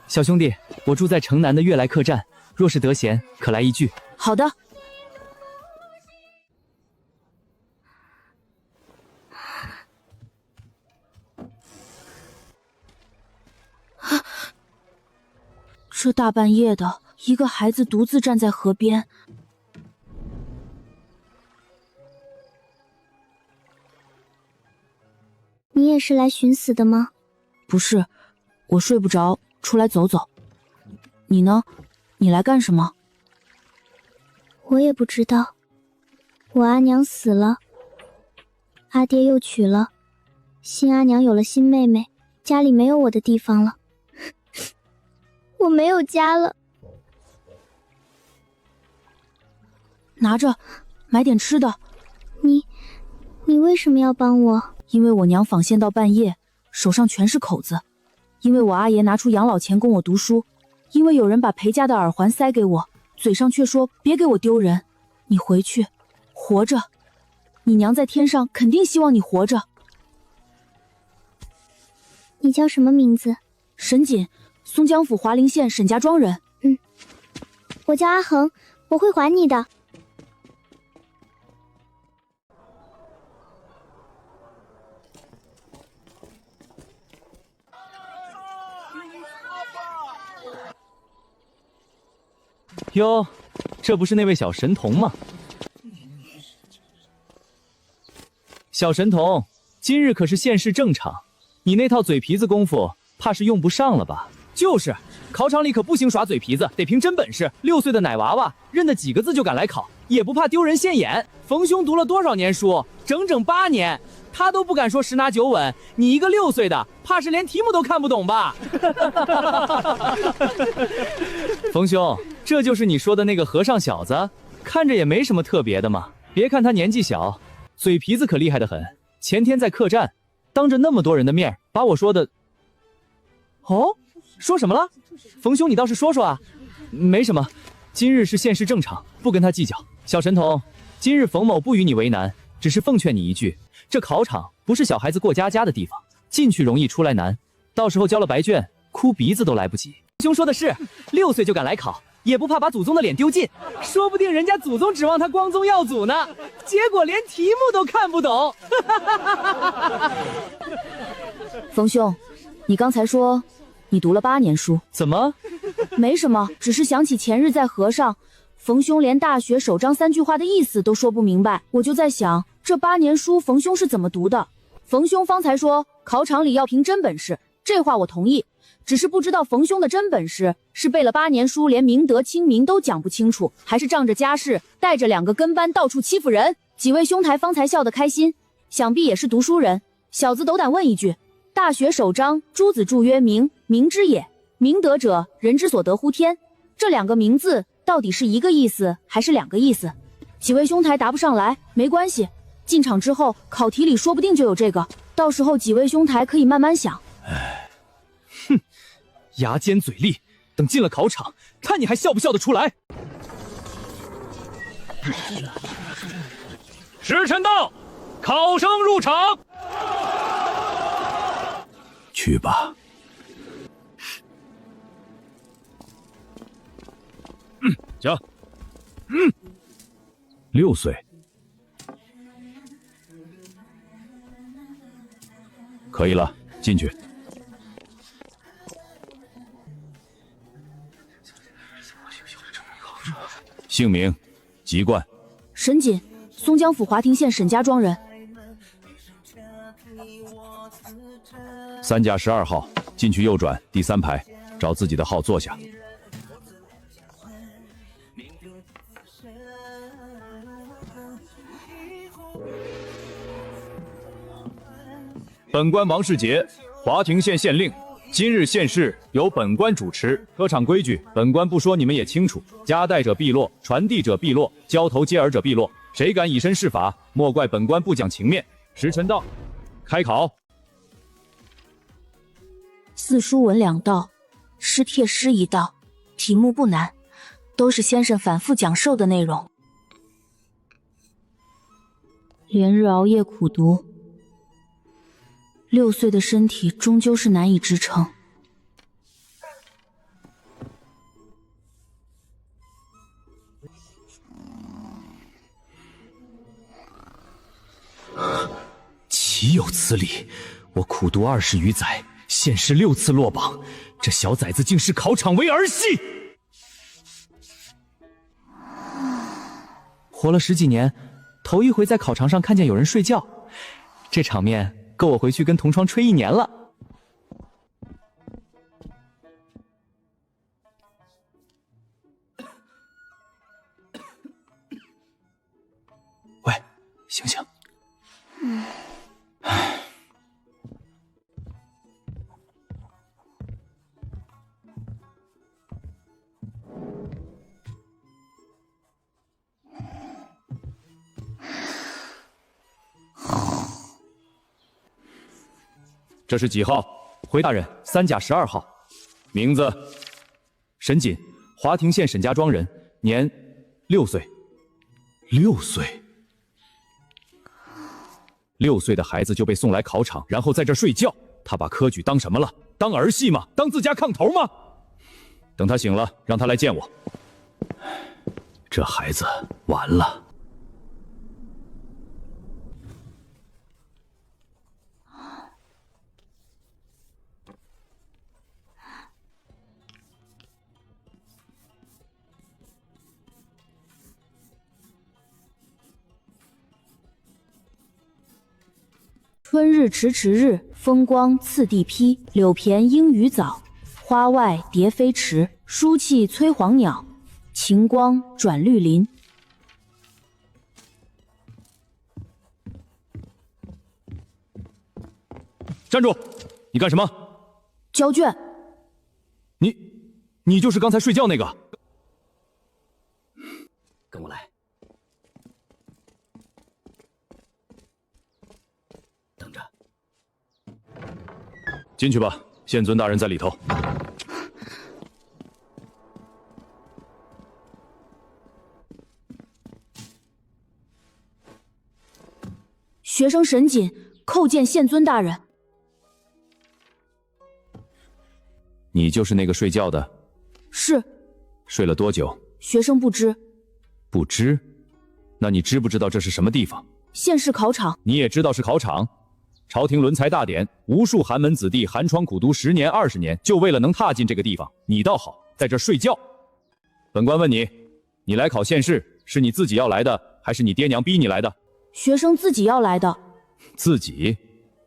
小兄弟，我住在城南的悦来客栈，若是得闲，可来一聚。好的。这大半夜的，一个孩子独自站在河边。你也是来寻死的吗？不是，我睡不着，出来走走。你呢？你来干什么？我也不知道。我阿娘死了，阿爹又娶了，新阿娘有了新妹妹，家里没有我的地方了。我没有家了。拿着，买点吃的。你为什么要帮我？因为我娘纺线到半夜，手上全是口子。因为我阿爷拿出养老钱供我读书。因为有人把裴家的耳环塞给我，嘴上却说别给我丢人。你回去，活着。你娘在天上肯定希望你活着。你叫什么名字？沈锦，松江府华陵县沈家庄人。我叫阿恒，我会还你的。哟，这不是那位小神童吗？小神童，今日可是县试正场，你那套嘴皮子功夫，怕是用不上了吧？就是，考场里可不行耍嘴皮子，得凭真本事。6岁的奶娃娃，认得几个字就敢来考，也不怕丢人现眼。冯兄读了多少年书？整整8年，他都不敢说10拿9稳，你一个6岁的，怕是连题目都看不懂吧？冯兄，这就是你说的那个和尚小子，看着也没什么特别的嘛。别看他年纪小，嘴皮子可厉害得很。前天在客栈，当着那么多人的面，把我说的……哦，说什么了？冯兄，你倒是说说啊。没什么，今日是县试正场，不跟他计较。小神童，今日冯某不与你为难，只是奉劝你一句，这考场不是小孩子过家家的地方，进去容易出来难，到时候交了白卷，哭鼻子都来不及。兄说的是，6岁就敢来考，也不怕把祖宗的脸丢尽，说不定人家祖宗指望他光宗耀祖呢，结果连题目都看不懂。冯兄，你刚才说你读了8年书，怎么？没什么，只是想起前日在河上，冯兄连大学首章3句话的意思都说不明白，我就在想，这8年书冯兄是怎么读的？冯兄方才说考场里要凭真本事，这话我同意，只是不知道冯兄的真本事是背了8年书，连明德清明都讲不清楚，还是仗着家世，带着2个跟班到处欺负人。几位兄台方才笑得开心，想必也是读书人。小子斗胆问一句，大学首章，朱子注曰明，明之也。明德者，人之所得乎天。这2个名字到底是一个意思还是2个意思？几位兄台答不上来，没关系，进场之后考题里说不定就有这个，到时候几位兄台可以慢慢想。哼，牙尖嘴利，等进了考场，看你还笑不笑得出来。时辰到，考生入场。去吧。行。6岁。可以了，进去。姓名：籍贯。沈锦，松江府华亭县沈家庄人。3甲12号，进去右转第3排，找自己的号坐下。本官王世杰，华亭县县令。今日县事由本官主持，科场规矩本官不说，你们也清楚。夹带者必落，传递者必落，交头接耳者必落。谁敢以身试法，莫怪本官不讲情面。时辰到，开考。四书文2道，诗帖诗1道，题目不难，都是先生反复讲授的内容。连日熬夜苦读，6岁的身体终究是难以支撑。岂有此理！我苦读20余载，县试6次落榜，这小崽子竟视考场为儿戏。活了10几年，头一回在考场上看见有人睡觉，这场面够我回去跟同窗吹1年了。喂，醒醒！这是几号？回大人，3甲12号。名字？沈锦，华亭县沈家庄人，年6岁。6岁？6岁的孩子就被送来考场，然后在这睡觉，他把科举当什么了？当儿戏吗？当自家炕头吗？等他醒了，让他来见我。这孩子完了。春日迟迟日，风光次第披。柳田莺语早，花外蝶飞迟。书气催黄鸟，晴光转绿林。站住！你干什么？交卷。你就是刚才睡觉那个？跟我来。等着。进去吧，县尊大人在里头。学生沈锦叩见县尊大人。你就是那个睡觉的？是。睡了多久？学生不知。不知？那你知不知道这是什么地方？县试考场。你也知道是考场？朝廷伦才大典，无数寒门子弟寒窗苦读10年20年，就为了能踏进这个地方。你倒好，在这睡觉。本官问你，你来考县试，是你自己要来的，还是你爹娘逼你来的？学生自己要来的。自己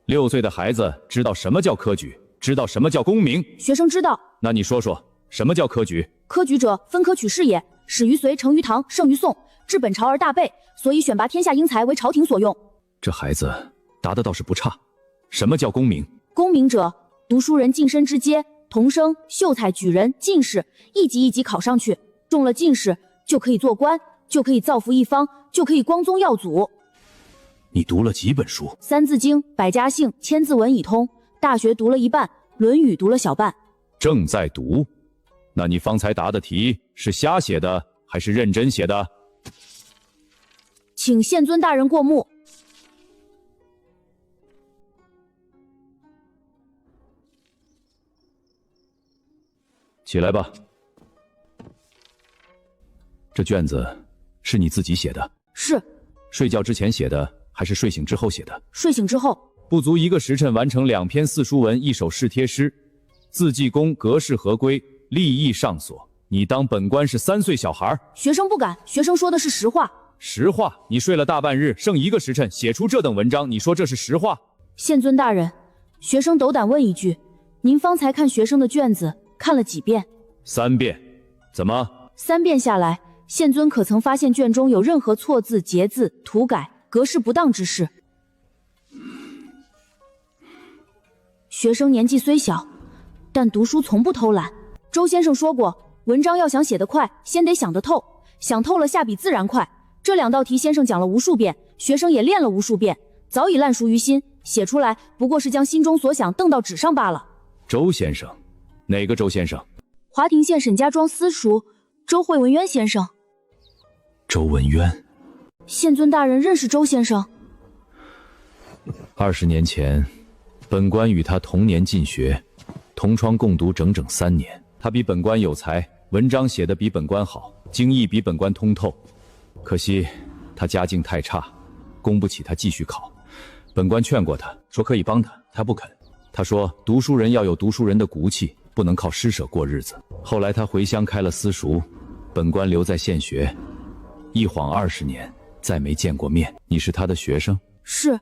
？6岁的孩子知道什么叫科举？知道什么叫功名？学生知道。那你说说，什么叫科举？科举者，分科取士也，始于隋，成于唐，盛于宋，治本朝而大备，所以选拔天下英才为朝廷所用。这孩子答的倒是不差。什么叫功名？功名者，读书人晋升之阶，童生、秀才、举人、进士，一级一级考上去，中了进士就可以做官，就可以造福一方，就可以光宗耀祖。你读了几本书？三字经、百家姓、千字文已通，大学读了一半，论语读了小半。正在读。那你方才答的题是瞎写的还是认真写的？请县尊大人过目。起来吧。这卷子是你自己写的？是。睡觉之前写的还是睡醒之后写的？睡醒之后。不足1个时辰完成2篇四书文，1首试帖诗，字迹工，格式合规，立意上所。你当本官是3岁小孩？学生不敢，学生说的是实话。实话？你睡了大半日，剩1个时辰写出这等文章，你说这是实话？县尊大人，学生斗胆问一句，您方才看学生的卷子看了几遍？3遍。怎么？3遍下来，县尊可曾发现卷中有任何错字、节字、涂改、格式不当之事？学生年纪虽小，但读书从不偷懒。周先生说过，文章要想写得快，先得想得透，想透了下笔自然快。这2道题先生讲了无数遍，学生也练了无数遍，早已烂熟于心，写出来不过是将心中所想瞪到纸上罢了。周先生？哪个周先生？华亭县沈家庄私塾周惠文渊先生。周文渊？县尊大人认识周先生？20年前，本官与他同年进学，同窗共读整整3年。他比本官有才，文章写得比本官好，经义比本官通透。可惜他家境太差，供不起他继续考。本官劝过他，说可以帮他，他不肯。他说读书人要有读书人的骨气，不能靠施舍过日子。后来他回乡开了私塾，本官留在县学，一晃20年，再没见过面。你是他的学生？是。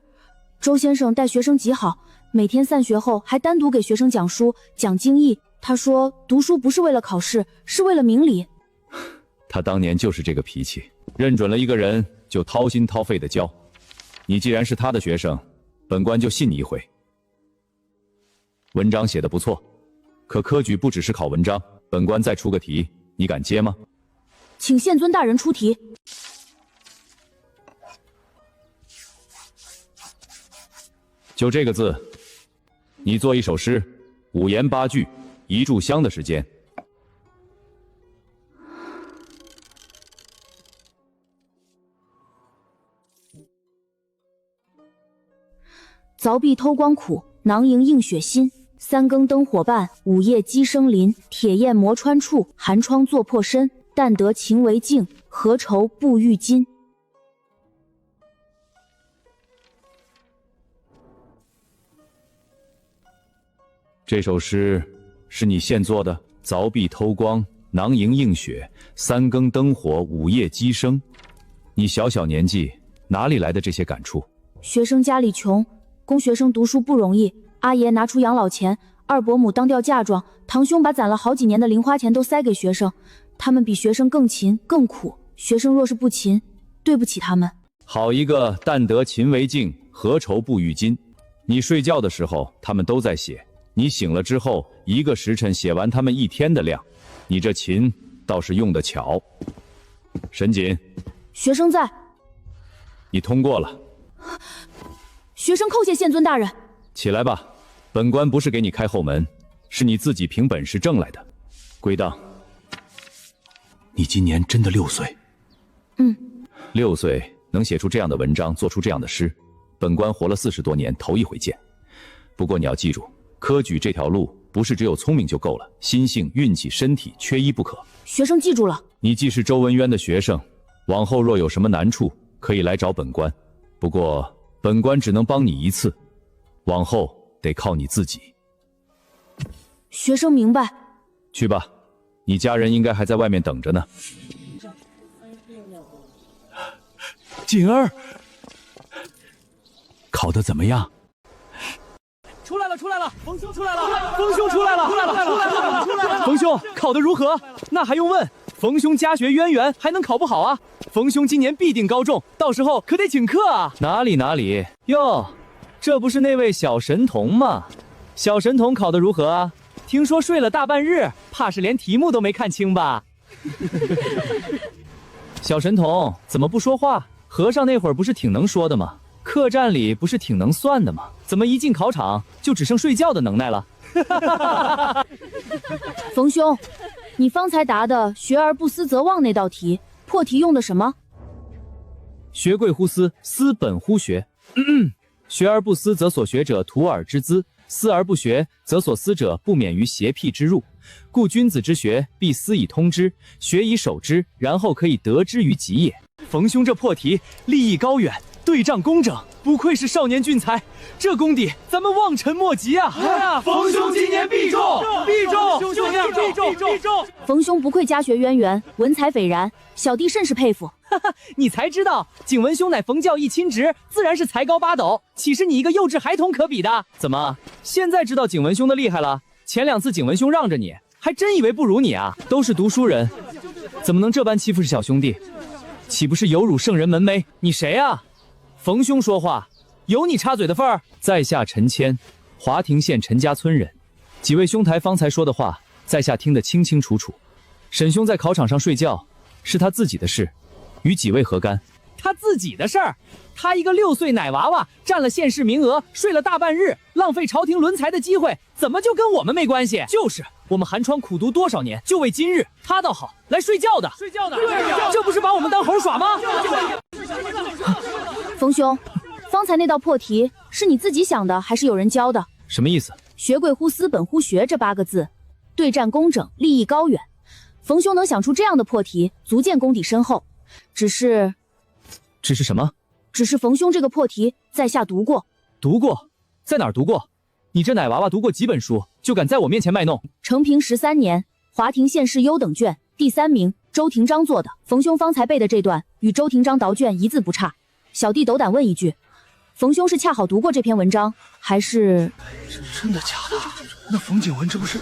周先生待学生极好，每天散学后还单独给学生讲书讲经义。他说读书不是为了考试，是为了明理。他当年就是这个脾气，认准了一个人就掏心掏肺的教。你既然是他的学生，本官就信你一回。文章写得不错，可科举不只是考文章，本官再出个题，你敢接吗？请县尊大人出题。就这个字，你做一首诗，5言8句，1炷香的时间。凿壁偷光苦，囊萤映雪新。3更灯火半，午夜鸡声林。铁砚磨穿处，寒窗作破身。但得勤为径，何愁不遇今？这首诗是你现做的？凿壁偷光，囊萤映雪，3更灯火，午夜鸡声。你小小年纪，哪里来的这些感触？学生家里穷，供学生读书不容易，阿爷拿出养老钱，二伯母当掉嫁妆，堂兄把攒了好几年的零花钱都塞给学生，他们比学生更勤更苦，学生若是不勤，对不起他们。好一个但得勤为径，何愁不遇今。你睡觉的时候他们都在写，你醒了之后1个时辰写完他们1天的量，你这勤倒是用得巧。沈瑾，学生在。你通过了。学生叩谢县尊大人。起来吧，本官不是给你开后门，是你自己凭本事挣来的。归档。你今年真的6岁？6岁能写出这样的文章，做出这样的诗，本官活了40多年，头一回见。不过你要记住，科举这条路不是只有聪明就够了，心性、运气、身体缺一不可。学生记住了。你既是周文渊的学生，往后若有什么难处，可以来找本官。不过本官只能帮你1次，往后得靠你自己。学生明白。去吧，你家人应该还在外面等着呢。锦儿，考得怎么样？出来了，冯兄出来了，冯兄出来了，冯兄考得如何？那还用问？冯兄家学渊源，还能考不好啊？冯兄今年必定高中，到时候可得请客啊！哪里哟，这不是那位小神童吗？小神童考得如何啊？听说睡了大半日，怕是连题目都没看清吧？小神童怎么不说话？和尚那会儿不是挺能说的吗？客栈里不是挺能算的吗？怎么一进考场就只剩睡觉的能耐了？冯兄，你方才答的“学而不思则罔”那道题，破题用的什么？学贵乎思，思本乎学。学而不思，则所学者徒耳之资；思而不学，则所思者不免于邪僻之入。故君子之学，必思以通之，学以守之，然后可以得之于己也。冯兄这破题，立意高远，对仗工整，不愧是少年俊才，这功底咱们望尘莫及啊！冯兄今年必中！冯兄不愧家学渊源，文采斐然，小弟甚是佩服。你才知道，景文兄乃冯教义亲侄，自然是才高八斗，岂是你一个幼稚孩童可比的？怎么，现在知道景文兄的厉害了？前2次景文兄让着你，还真以为不如你啊！都是读书人，怎么能这般欺负小兄弟？岂不是有辱圣人门楣？你谁啊？冯兄说话，有你插嘴的份儿？在下陈谦，华亭县陈家村人。几位兄台方才说的话，在下听得清清楚楚。沈兄在考场上睡觉，是他自己的事，与几位何干？他自己的事儿？他一个6岁奶娃娃，占了县试名额，睡了大半日，浪费朝廷轮才的机会，怎么就跟我们没关系？就是我们寒窗苦读多少年，就为今日。他倒好，来睡觉的，这不是把我们当猴耍吗？冯兄，方才那道破题是你自己想的，还是有人教的？什么意思？学贵乎思，本乎学这8个字，对战工整，立意高远。冯兄能想出这样的破题，足见功底深厚。只是什么？只是冯兄这个破题，在下读过。读过？在哪儿读过？你这奶娃娃读过几本书，就敢在我面前卖弄？成平13年，华亭县试优等卷第3名，周廷章做的。冯兄方才背的这段，与周廷章导卷一字不差。小弟斗胆问一句，冯兄是恰好读过这篇文章，还是……真的假的？那冯景文这不是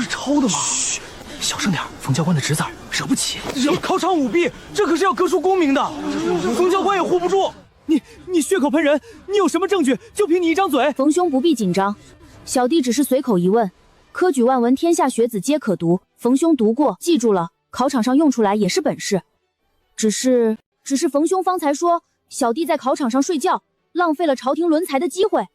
抄的吗？嘘，小声点，冯教官的侄子惹不起。考场舞弊，这可是要革除功名的，冯教官也护不住。你血口喷人，你有什么证据？就凭你一张嘴？冯兄不必紧张，小弟只是随口一问。科举万文，天下学子皆可读，冯兄读过，记住了，考场上用出来也是本事。只是冯兄方才说小弟在考场上睡觉，浪费了朝廷轮才的机会。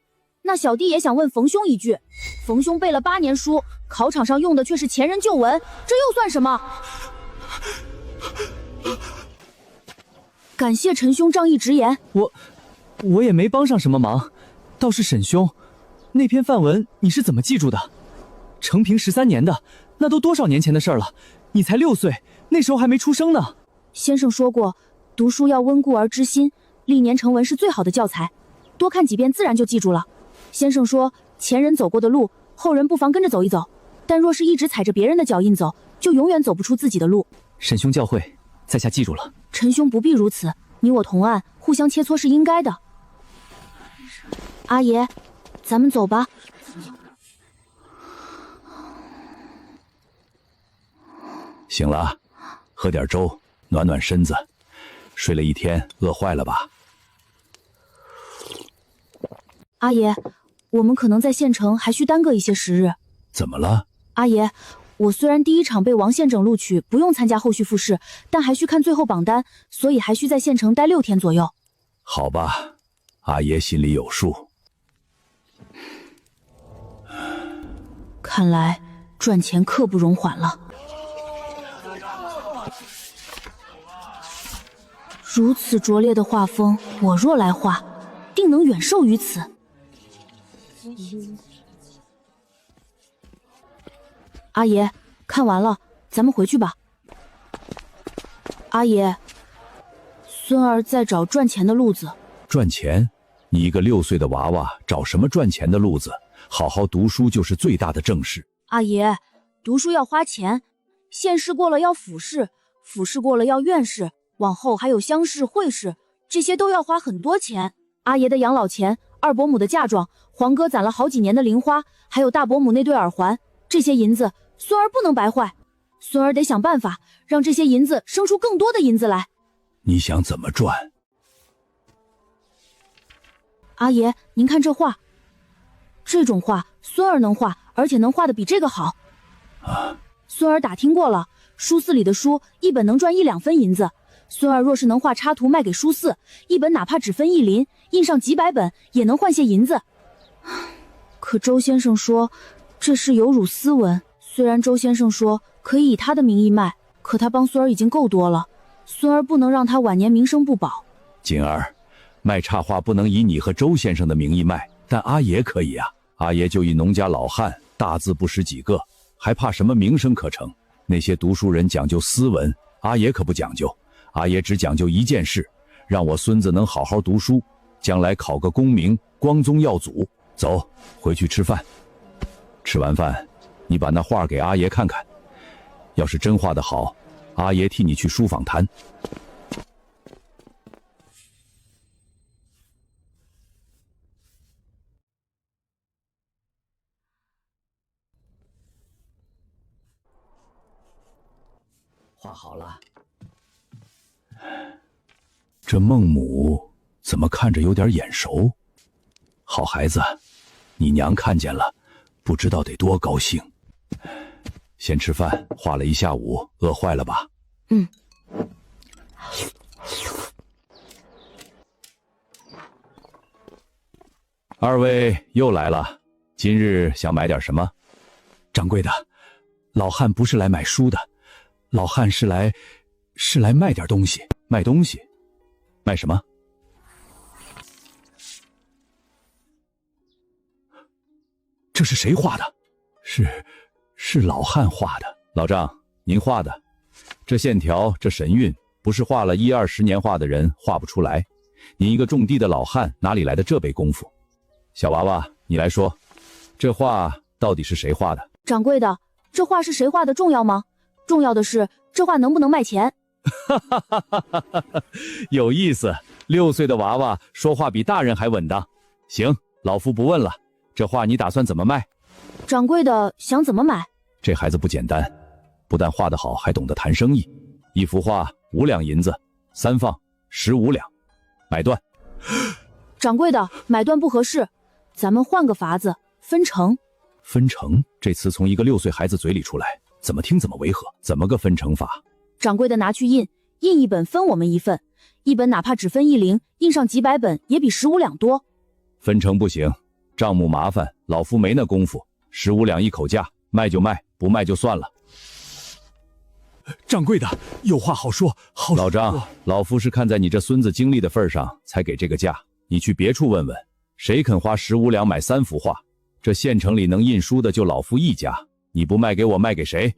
那小弟也想问冯兄一句，冯兄背了8年书，考场上用的却是前人旧文，这又算什么？感谢陈兄仗义直言。我也没帮上什么忙，倒是沈兄，那篇范文你是怎么记住的？成平13年的，那都多少年前的事了？你才6岁，那时候还没出生呢。先生说过，读书要温故而知新，历年成文是最好的教材，多看几遍自然就记住了。先生说，前人走过的路，后人不妨跟着走一走，但若是一直踩着别人的脚印走，就永远走不出自己的路。沈兄教诲，在下记住了。陈兄不必如此，你我同案，互相切磋是应该的。阿爷，咱们走吧。醒了，喝点粥，暖暖身子。睡了一天，饿坏了吧？阿爷，我们可能在县城还需耽搁一些时日。怎么了？阿爷，我虽然第1场被王县整录取，不用参加后续复试，但还需看最后榜单，所以还需在县城待6天左右。好吧，阿爷心里有数。看来赚钱刻不容缓了。如此拙劣的画风，我若来画，定能远受于此。阿爷，看完了，咱们回去吧。阿爷，孙儿在找赚钱的路子。赚钱？你一个6岁的娃娃，找什么赚钱的路子？好好读书就是最大的正事。阿爷，读书要花钱，县试过了要府试，府试过了要院试，往后还有乡试、会试，这些都要花很多钱。阿爷的养老钱二伯母的嫁妆，黄哥攒了好几年的零花，还有大伯母那对耳环，这些银子孙儿不能白坏，孙儿得想办法让这些银子生出更多的银子来。你想怎么赚？阿爷，您看这画，这种画孙儿能画，而且能画的比这个好。孙儿打听过了，书肆里的书一本能赚1、2分银子，孙儿若是能画插图卖给书肆，一本哪怕只分1厘，印上几百本也能换些银子。可周先生说这事有辱斯文，虽然周先生说可以以他的名义卖，可他帮孙儿已经够多了，孙儿不能让他晚年名声不保。锦儿，卖插画不能以你和周先生的名义卖，但阿爷可以啊。阿爷就一农家老汉，大字不识几个，还怕什么名声可成？那些读书人讲究斯文，阿爷可不讲究。阿爷只讲究一件事，让我孙子能好好读书，将来考个功名，光宗耀祖。走，回去吃饭。吃完饭，你把那画给阿爷看看，要是真画得好，阿爷替你去书坊谈。画好了。这孟母怎么看着有点眼熟？好孩子，你娘看见了，不知道得多高兴。先吃饭，画了一下午，饿坏了吧？二位又来了，今日想买点什么？掌柜的，老汉不是来买书的，老汉是来卖点东西。卖东西？卖什么？这是谁画的？是老汉画的。老丈，您画的，这线条，这神韵，不是画了10、20年画的人画不出来。您一个种地的老汉，哪里来的这辈功夫？小娃娃，你来说，这画到底是谁画的？掌柜的，这画是谁画的重要吗？重要的是这画能不能卖钱。有意思，6岁的娃娃说话比大人还稳当。行，老夫不问了，这画你打算怎么卖？掌柜的想怎么买？这孩子不简单，不但画得好，还懂得谈生意。一幅画5两银子，3放15两，买断。掌柜的，买断不合适，咱们换个法子，分成。分成？这词从一个6岁孩子嘴里出来，怎么听怎么违和。怎么个分成法？掌柜的拿去印一本分我们1份，一本哪怕只分1厘，印上几百本也比15两多。分成不行，账目麻烦，老夫没那功夫。15两一口价，卖就卖，不卖就算了。掌柜的，有话好说，好说。老张，老夫是看在你这孙子经历的份上才给这个价，你去别处问问，谁肯花15两买3幅画？这县城里能印书的就老夫一家，你不卖给我，卖给谁？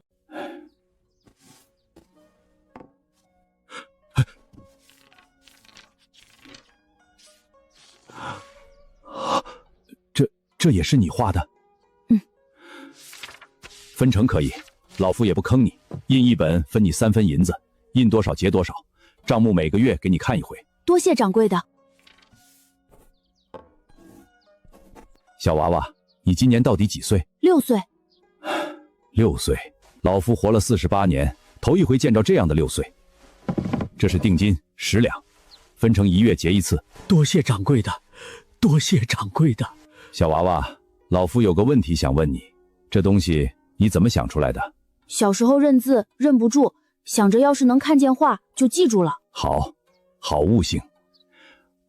这也是你画的？分成可以，老夫也不坑你，印1本分你3分银子，印多少结多少，账目每个月给你看一回。多谢掌柜的。小娃娃，你今年到底几岁？6岁。6岁，老夫活了48年，头一回见着这样的6岁。这是定金10两，分成1月结一次。多谢掌柜的，多谢掌柜的。小娃娃，老夫有个问题想问你，这东西你怎么想出来的？小时候认字认不住，想着要是能看见画就记住了。好悟性。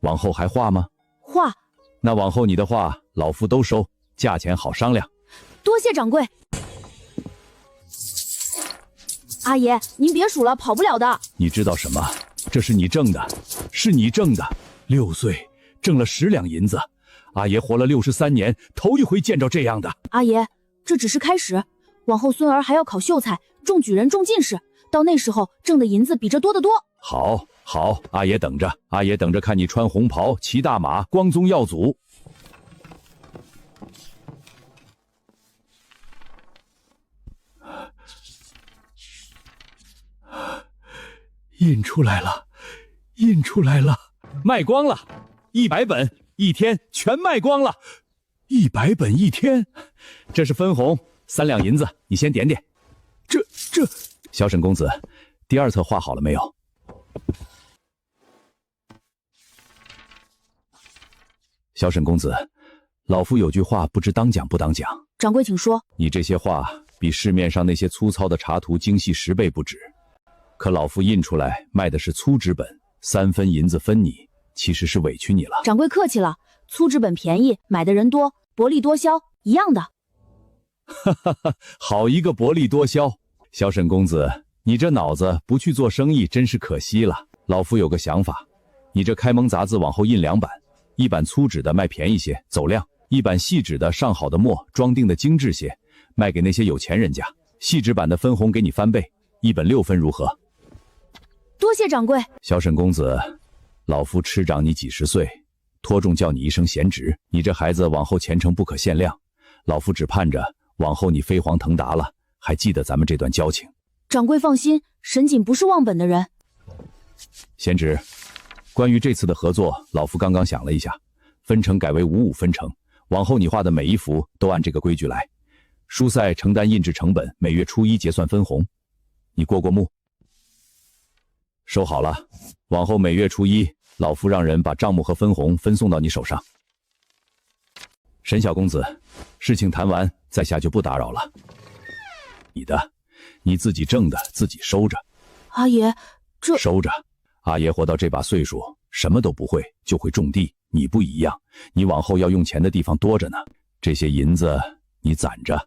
往后还画吗？画。那往后你的画老夫都收，价钱好商量。多谢掌柜。阿爷，您别数了，跑不了的。你知道什么？这是你挣的，是你挣的。6岁挣了10两银子，阿爷活了63年，头一回见着这样的。阿爷，这只是开始，往后孙儿还要考秀才、中举人、中进士，到那时候挣的银子比这多得多。好，阿爷等着，阿爷等着看你穿红袍、骑大马、光宗耀祖。印出来了，印出来了，卖光了，100本一天全卖光了，100本一天。这是分红，3两银子，你先点点。这，小沈公子，第2册画好了没有？小沈公子，老夫有句话不知当讲不当讲。掌柜，请说。你这些画比市面上那些粗糙的插图精细10倍不止，可老夫印出来卖的是粗纸本，3分银子分你，其实是委屈你了。掌柜客气了，粗纸本便宜，买的人多，薄利多销，一样的。哈哈哈，好一个薄利多销！小沈公子，你这脑子不去做生意，真是可惜了。老夫有个想法，你这开蒙杂志往后印2版，1版粗纸的卖便宜些，走量；1版细纸的上好的墨，装订的精致些，卖给那些有钱人家。细纸版的分红给你翻倍，1本6分如何？多谢掌柜。小沈公子，老夫吃长你几10岁，托重叫你一声贤侄，你这孩子往后前程不可限量。老夫只盼着往后你飞黄腾达了，还记得咱们这段交情。掌柜放心，沈锦不是忘本的人。贤侄，关于这次的合作，老夫刚刚想了一下，分成改为55分成，往后你画的每一幅都按这个规矩来。书赛承担印制成本，每月初1结算分红，你过目？收好了，往后每月初1，老夫让人把账目和分红分送到你手上。沈小公子，事情谈完，在下就不打扰了。你的，你自己挣的自己收着。阿爷，这收着。阿爷活到这把岁数，什么都不会，就会种地。你不一样，你往后要用钱的地方多着呢。这些银子你攒着，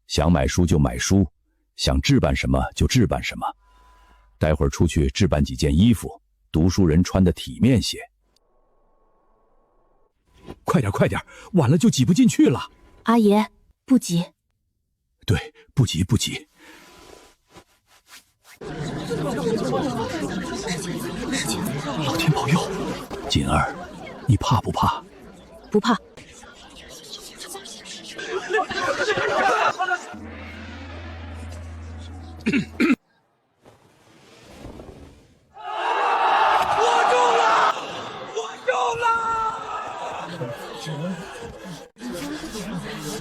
想买书就买书，想置办什么就置办什么。待会儿出去置办几件衣服，读书人穿的体面些。快点，晚了就挤不进去了。阿爷，不急。对，不急。老天保佑，锦儿，你怕不怕？不怕。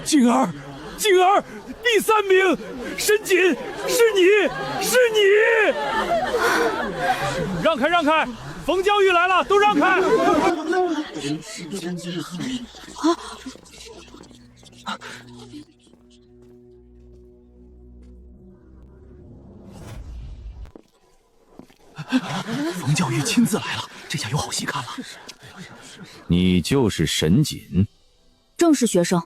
静儿，第3名，沈锦，是你！让开！冯娇玉来了，都让开！冯教育亲自来了，这下有好戏看了。你就是沈锦？正是学生。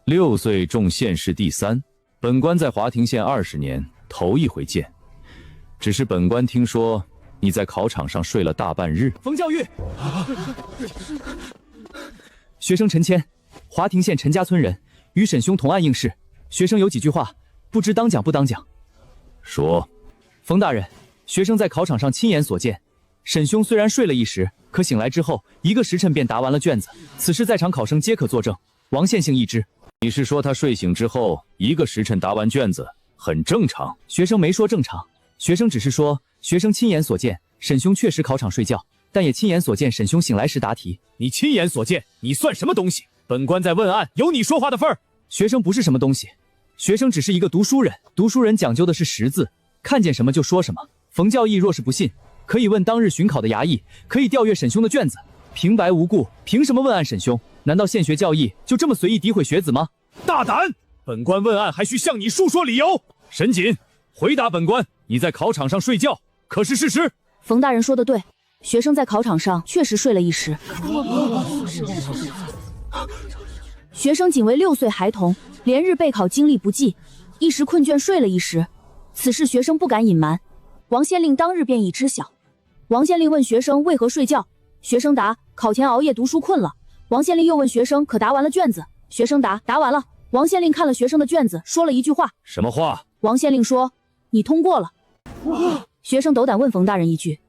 6岁中县试第3，本官在华亭县20年，头一回见。只是本官听说你在考场上睡了大半日。冯教育，学生陈谦，华亭县陈家村人，与沈兄同案应试。学生有几句话，不知当讲不当讲。说。冯大人，学生在考场上亲眼所见，沈兄虽然睡了一时，可醒来之后1个时辰便答完了卷子。此事在场考生皆可作证，王县幸一知。 你是说他睡醒之后1个时辰答完卷子很正常？学生没说正常，学生只是说学生亲眼所见沈兄确实考场睡觉，但也亲眼所见沈兄醒来时答题。你亲眼所见，你算什么东西？本官在问案，有你说话的份儿。学生不是什么东西，学生只是一个读书人，读书人讲究的是识字，看见什么就说什么。冯教义若是不信，可以问当日巡考的衙役，可以调阅沈兄的卷子。平白无故，凭什么问案沈兄？ 难道县学教义就这么随意诋毁学子吗？大胆！本官问案还需向你述说理由。沈锦，回答本官，你在考场上睡觉可是事实？冯大人说的对，学生在考场上确实睡了一时。学生仅为6岁孩童，连日备考精力不济，一时困倦睡了一时。此事学生不敢隐瞒，王县令当日便已知晓。王县令问学生为何睡觉，学生答：考前熬夜读书困了。 王县令又问学生可答完了卷子，学生答完了。王县令看了学生的卷子，说了一句话。什么话？王县令说：“你通过了。”学生斗胆问冯大人一句：“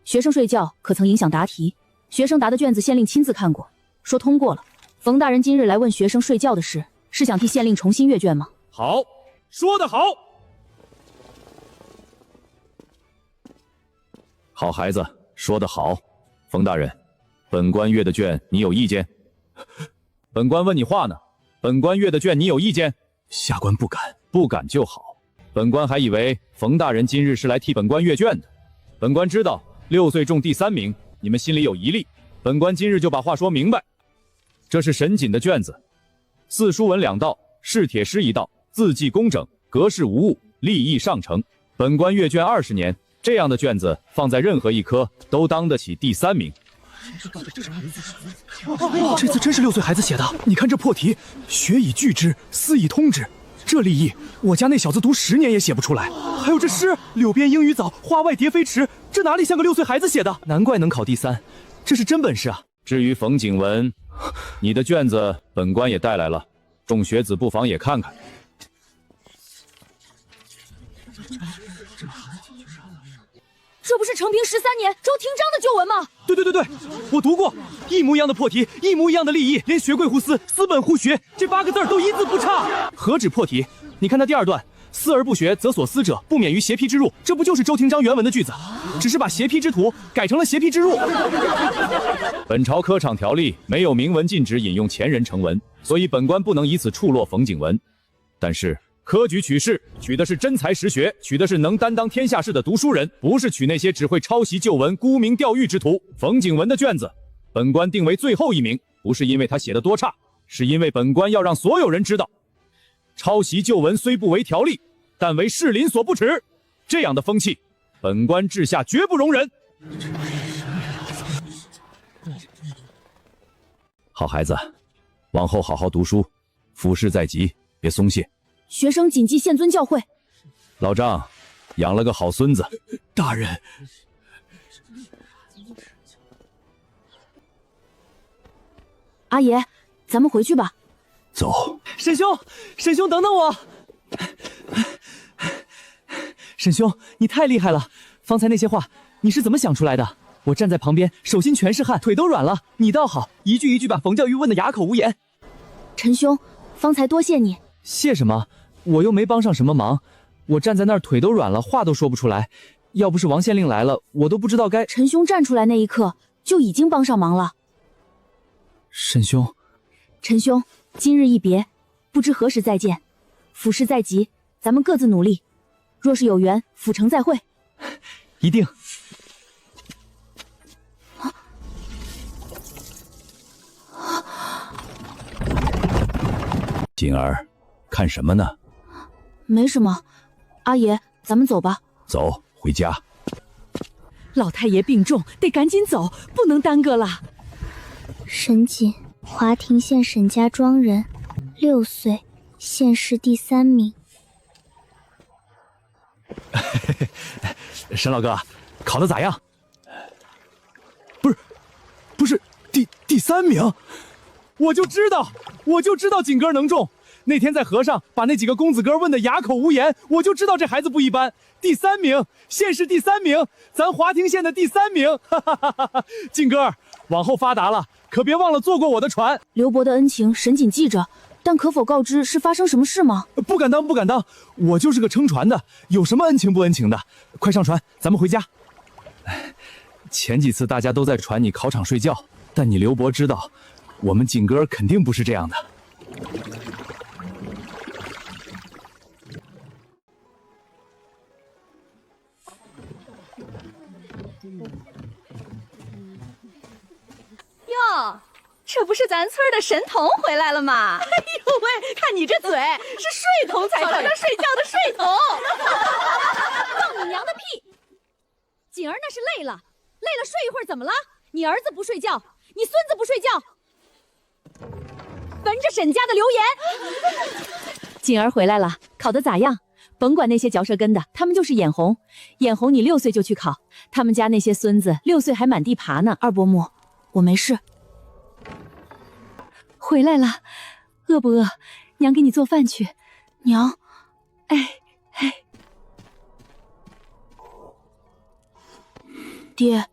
学生睡觉可曾影响答题？”学生答的卷子县令亲自看过，说通过了。冯大人今日来问学生睡觉的事，是想替县令重新阅卷吗？好，说得好。好孩子，说得好。冯大人。本官阅的卷，你有意见？本官问你话呢。本官阅的卷，你有意见？下官不敢。不敢就好。本官还以为冯大人今日是来替本官阅卷的。本官知道6岁中第3名，你们心里有疑虑。本官今日就把话说明白。这是沈锦的卷子，4书文2道，试帖诗1道，字迹工整，格式无误，立意上乘。本官阅卷20年，这样的卷子放在任何一科都当得起第3名。这字真是6岁孩子写的，你看这破题，学以聚之，思以通之。这立意，我家那小子读10年也写不出来。还有这诗，柳边莺语早，花外蝶飞迟，这哪里像个6岁孩子写的？难怪能考第3，这是真本事啊！至于冯景文，你的卷子本官也带来了，众学子不妨也看看。这不是承平13年周廷章的旧文吗？对，我读过，一模一样的破题，一模一样的立意，连学贵乎思，思本乎学，这8个字都一字不差。何止破题？你看他第2段，思而不学，则所思者不免于邪僻之入，这不就是周廷章原文的句子？只是把邪僻之徒改成了邪僻之入。本朝科场条例没有明文禁止引用前人成文，所以本官不能以此触落冯景文。但是科举取士取的是真才实学，取的是能担当天下事的读书人，不是取那些只会抄袭旧文、沽名钓誉之徒。冯景文的卷子，本官定为最后1名，不是因为他写的多差，是因为本官要让所有人知道，抄袭旧文虽不为条例，但为士林所不耻。这样的风气，本官治下绝不容忍。好孩子，往后好好读书，复试在即，别松懈。学生谨记县尊教诲。老张，养了个好孙子。大人，阿爷，咱们回去吧。走。沈兄，沈兄，等等我。沈兄，你太厉害了！方才那些话，你是怎么想出来的？我站在旁边，手心全是汗，腿都软了。你倒好，一句一句把冯教育问得哑口无言。陈兄，方才多谢你。谢什么？我又没帮上什么忙，我站在那儿腿都软了，话都说不出来。要不是王县令来了，我都不知道该……陈兄站出来那一刻就已经帮上忙了。沈兄，陈兄，今日一别，不知何时再见。府试在即，咱们各自努力。若是有缘，府城再会。一定。锦儿，看什么呢？没什么，阿爷，咱们走吧。走，回家。老太爷病重，得赶紧走，不能耽搁了。沈锦，华亭县沈家庄人，6岁，县试第3名。沈老哥，考得咋样？不是第3名，我就知道锦哥能中。那天在河上把那几个公子哥问得哑口无言，我就知道这孩子不一般。第3名，县试第3名，咱华亭县的第3名。锦哥，往后发达了，可别忘了坐过我的船。刘伯的恩情，沈锦记着，但可否告知是发生什么事吗？不敢当，我就是个撑船的，有什么恩情不恩情的？快上船，咱们回家。前几次大家都在传你考场睡觉，但你刘伯知道，我们锦哥肯定不是这样的。哟，这不是咱村的神童回来了吗？哎呦喂，看你这嘴，是睡童才叫，睡觉的睡童。放你娘的屁！锦儿那是累了睡一会儿怎么了？你儿子不睡觉，你孙子不睡觉，闻着沈家的流言。锦儿回来了，考得咋样？甭管那些嚼舌根的，他们就是眼红。眼红你6岁就去考，他们家那些孙子6岁还满地爬呢。二伯母，我没事。回来了，饿不饿？娘给你做饭去。娘，哎，爹，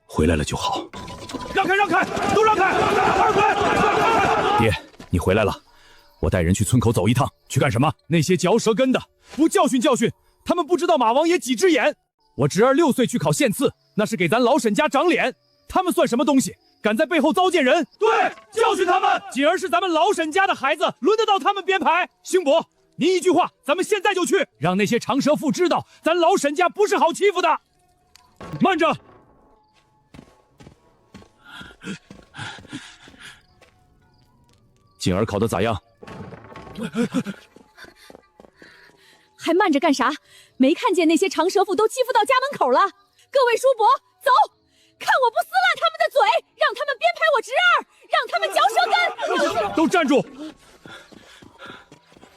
回来了就好。让开，都让开！二鬼，爹，你回来了，我带人去村口走一趟。去干什么？那些嚼舌根的，不教训，他们不知道马王爷几只眼。我侄儿6岁去考县刺，那是给咱老沈家长脸。他们算什么东西？敢在背后糟践人？对，教训他们！锦儿是咱们老沈家的孩子，轮得到他们编排？兴伯，您一句话，咱们现在就去，让那些长舌妇知道，咱老沈家不是好欺负的。慢着！锦儿考得咋样？还慢着干啥？没看见那些长舌妇都欺负到家门口了？各位叔伯，走！看我不撕烂他们的嘴，让他们编排我侄儿，让他们嚼舌根！都站住！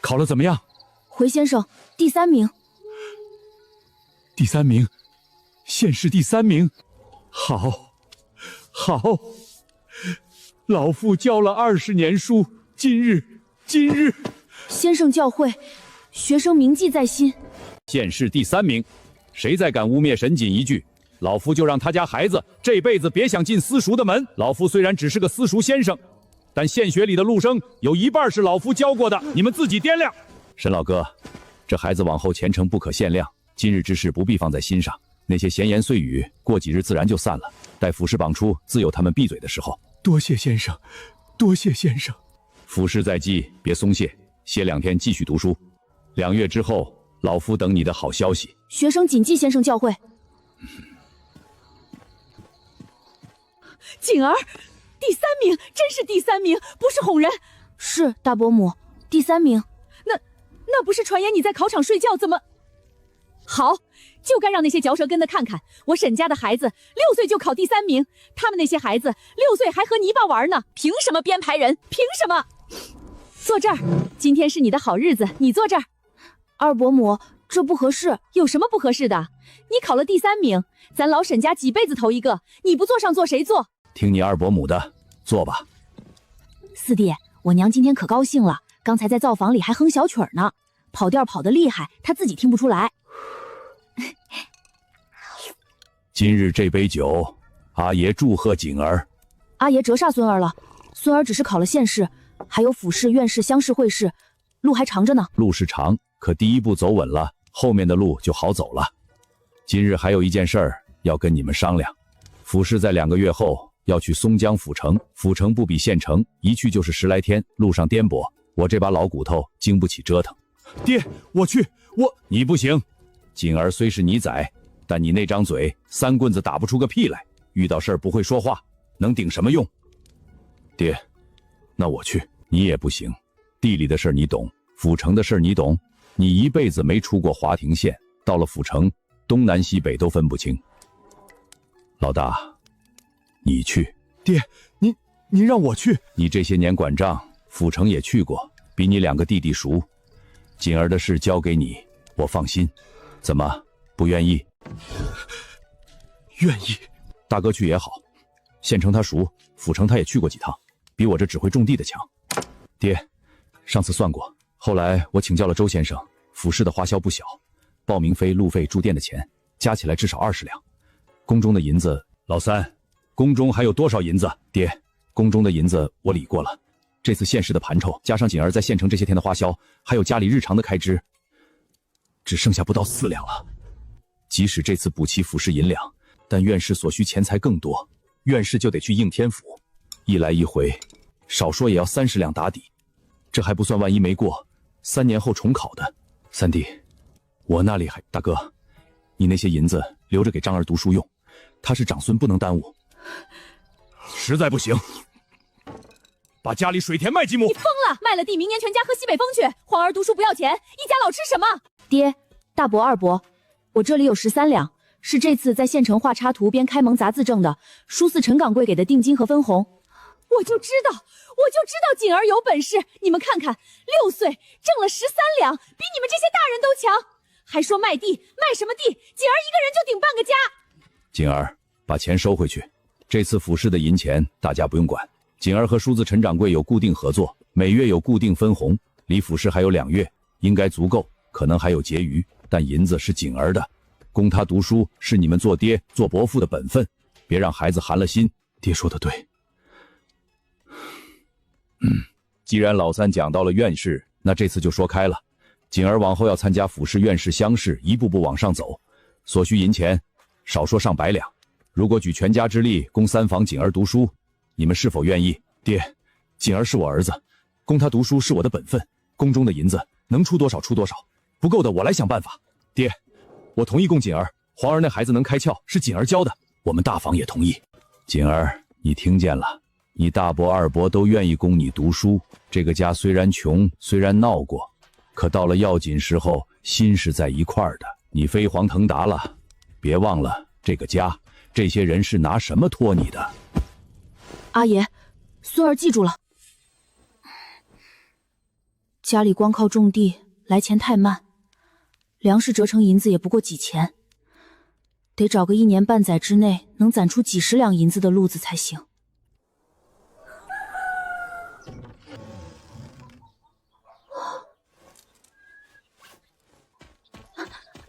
考了怎么样？回先生，第3名。第3名，县试第3名。好，好，老夫教了20年书，今日，先生教诲，学生铭记在心。县试第3名，谁再敢污蔑沈锦一句，老夫就让他家孩子这辈子别想进私塾的门。老夫虽然只是个私塾先生，但县学里的陆生有一半是老夫教过的，你们自己掂量。沈老哥，这孩子往后前程不可限量，今日之事不必放在心上。那些闲言碎语，过几日自然就散了。待府试榜出，自有他们闭嘴的时候。多谢先生，多谢先生。府试在即，别松懈，歇2天继续读书。2月之后，老夫等你的好消息。学生谨记先生教诲。锦儿，第3名，真是第3名，不是哄人。是大伯母，第3名。那不是传言你在考场睡觉，怎么？好，就该让那些嚼舌根的看看，我沈家的孩子6岁就考第3名，他们那些孩子6岁还和泥巴玩呢，凭什么编排人？凭什么？坐这儿，今天是你的好日子，你坐这儿。二伯母，这不合适。有什么不合适的？你考了第3名，咱老沈家几辈子头一个，你不坐上坐谁坐？听你二伯母的，坐吧。四弟，我娘今天可高兴了，刚才在灶房里还哼小曲儿呢，跑调跑得厉害，她自己听不出来。今日这杯酒，阿爷祝贺锦儿。阿爷折煞孙儿了，孙儿只是考了县试，还有府试、院试、乡试、会试，路还长着呢。路是长，可第一步走稳了，后面的路就好走了。今日还有一件事儿要跟你们商量，府试在2个月后要去松江府城，府城不比县城，一去就是10来天，路上颠簸，我这把老骨头经不起折腾。爹，我去，你不行。锦儿虽是你崽，但你那张嘴3棍子打不出个屁来，遇到事儿不会说话，能顶什么用？爹，那我去。你也不行，地里的事儿你懂，府城的事儿你懂，你一辈子没出过华亭县，到了府城，东南西北都分不清。老大，你去。爹，您让我去？你这些年管账，府城也去过，比你2个弟弟熟。锦儿的事交给你，我放心。怎么不愿意？愿意。大哥去也好，县城他熟，府城他也去过几趟，比我这只会种地的强。爹，上次算过，后来我请教了周先生，府试的花销不小，报名费、路费、住店的钱加起来至少20两。宫中的银子，老三，宫中还有多少银子？爹，宫中的银子我理过了，这次县试的盘酬，加上锦儿在县城这些天的花销，还有家里日常的开支，只剩下不到4两了。即使这次补齐府试银两，但院士所需钱财更多，院士就得去应天府，一来一回，少说也要30两打底。这还不算万一没过，3年后重考的。三弟，我那里还……大哥，你那些银子留着给张儿读书用，他是长孙，不能耽误。实在不行，把家里水田卖几亩。你疯了！卖了地，明年全家喝西北风去。皇儿读书不要钱，一家老吃什么？爹，大伯、二伯，我这里有13两，是这次在县城画插图编开蒙杂字挣的，书似陈掌柜给的定金和分红。我就知道锦儿有本事。你们看看，6岁挣了13两，比你们这些大人都强。还说卖地，卖什么地？锦儿一个人就顶半个家。锦儿，把钱收回去。这次府试的银钱大家不用管。锦儿和叔子陈掌柜有固定合作，每月有固定分红，离府试还有2月，应该足够，可能还有结余，但银子是锦儿的，供他读书是你们做爹做伯父的本分，别让孩子寒了心。爹说的对。既然老三讲到了院士，那这次就说开了。锦儿往后要参加府试、院试、乡试，一步步往上走，所需银钱少说上100两。如果举全家之力供三房锦儿读书，你们是否愿意？爹，锦儿是我儿子，供他读书是我的本分，宫中的银子能出多少出多少，不够的我来想办法。爹，我同意供锦儿，皇儿那孩子能开窍是锦儿教的，我们大房也同意。锦儿，你听见了？你大伯二伯都愿意供你读书，这个家虽然穷，虽然闹过，可到了要紧时候，心是在一块儿的。你飞黄腾达了，别忘了这个家，这些人是拿什么托你的？阿爷，孙儿记住了。家里光靠种地，来钱太慢，粮食折成银子也不过几钱，得找个1年半载之内能攒出几10两银子的路子才行。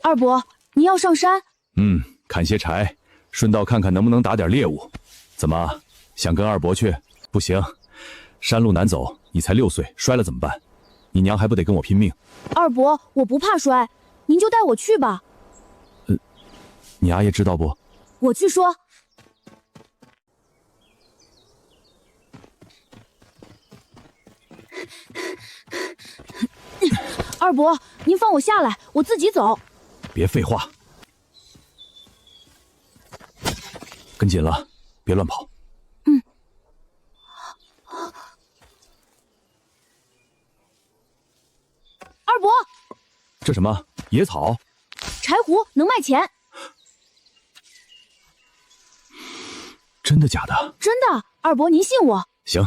二伯，您要上山？砍些柴，顺道看看能不能打点猎物。怎么，想跟二伯去？不行，山路难走，你才6岁，摔了怎么办？你娘还不得跟我拼命？二伯，我不怕摔，您就带我去吧。你阿爷知道不？我去说。二伯，您放我下来，我自己走。别废话，跟紧了，别乱跑。二伯，这什么野草？柴胡能卖钱。真的假的？真的，二伯您信我。行，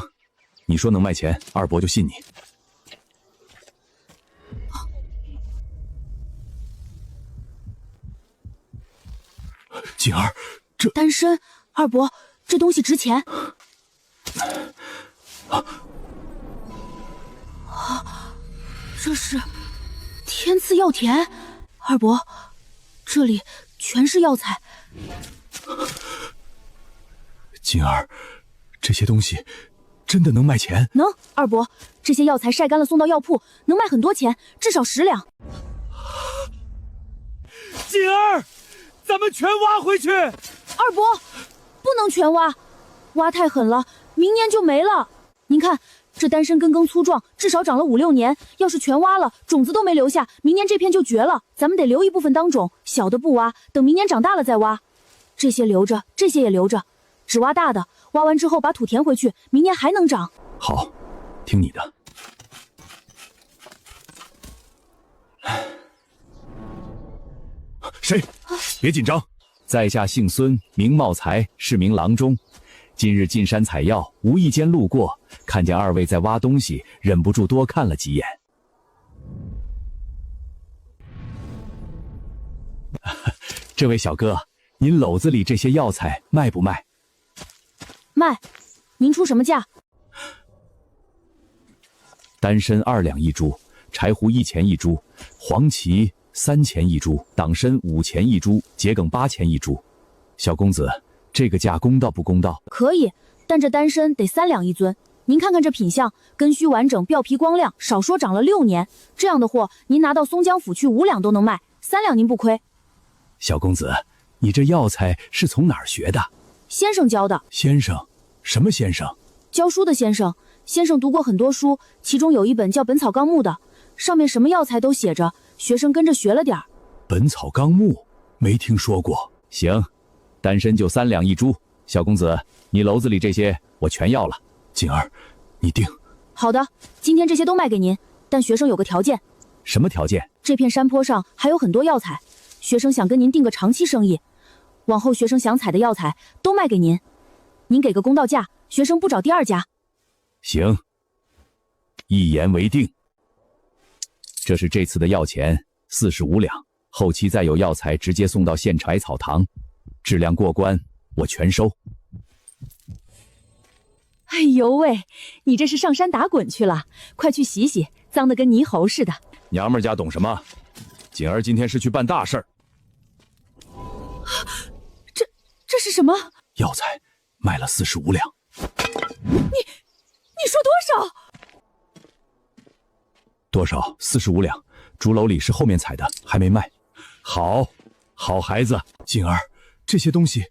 你说能卖钱，二伯就信你。锦儿，这单身，二伯，这东西值钱。这是天赐药田，二伯，这里全是药材。锦儿，这些东西真的能卖钱？能，二伯，这些药材晒干了送到药铺，能卖很多钱，至少10两。锦儿，咱们全挖回去。二伯，不能全挖，挖太狠了，明年就没了。您看，这单身根耕粗壮，至少长了5、6年，要是全挖了，种子都没留下，明年这片就绝了。咱们得留一部分当种，小的不挖，等明年长大了再挖。这些留着，这些也留着，只挖大的，挖完之后把土填回去，明年还能长。好，听你的。谁？别紧张，在下姓孙，名茂才，是名郎中。今日进山采药，无意间路过，看见二位在挖东西，忍不住多看了几眼。这位小哥，您篓子里这些药材卖不卖？卖，您出什么价？丹参2两1株，柴胡1钱1株，黄芪3钱1株，党参5钱1株，桔梗8钱1株。小公子，这个价公道不公道？可以，但这丹参得3两1尊。您看看这品相，根须完整，表皮光亮，少说长了6年。这样的货，您拿到松江府去5两都能卖，3两您不亏。小公子，你这药材是从哪儿学的？先生教的。先生？什么先生？教书的先生。先生读过很多书，其中有一本叫《本草纲目》的，上面什么药材都写着，学生跟着学了点儿。本草纲目没听说过。行，丹参就3两1株。小公子，你篓子里这些我全要了。锦儿，你定。好的，今天这些都卖给您，但学生有个条件。什么条件？这片山坡上还有很多药材，学生想跟您定个长期生意，往后学生想采的药材都卖给您，您给个公道价，学生不找第二家。行，一言为定。这是这次的药钱45两，后期再有药材直接送到县柴草堂，质量过关我全收。哎呦喂，你这是上山打滚去了？快去洗洗，脏得跟泥猴似的。娘们家懂什么？锦儿今天是去办大事儿。这是什么？药材卖了45两。你说多少？多少？45两。竹篓里是后面采的，还没卖。好，好孩子。锦儿，这些东西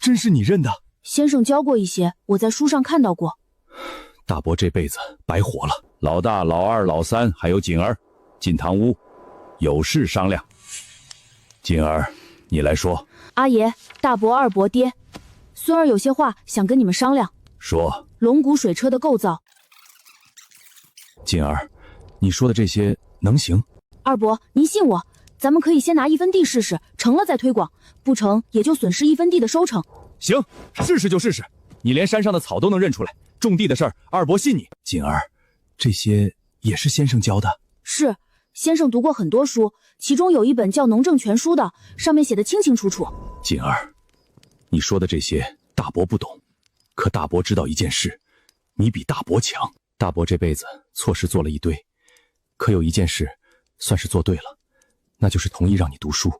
真是你认的？先生教过一些，我在书上看到过。大伯这辈子白活了。老大、老二、老三还有锦儿，进堂屋，有事商量。锦儿，你来说。阿爷、大伯、二伯、爹，孙儿有些话想跟你们商量。说。龙骨水车的构造。锦儿，你说的这些能行？二伯，您信我，咱们可以先拿1分地试试，成了再推广，不成也就损失1分地的收成。行，试试就试试。你连山上的草都能认出来，种地的事儿，二伯信你。锦儿，这些也是先生教的？是，先生读过很多书，其中有一本叫《农政全书》的，上面写的清清楚楚。锦儿，你说的这些大伯不懂，可大伯知道一件事，你比大伯强。大伯这辈子错事做了一堆，可有一件事算是做对了，那就是同意让你读书。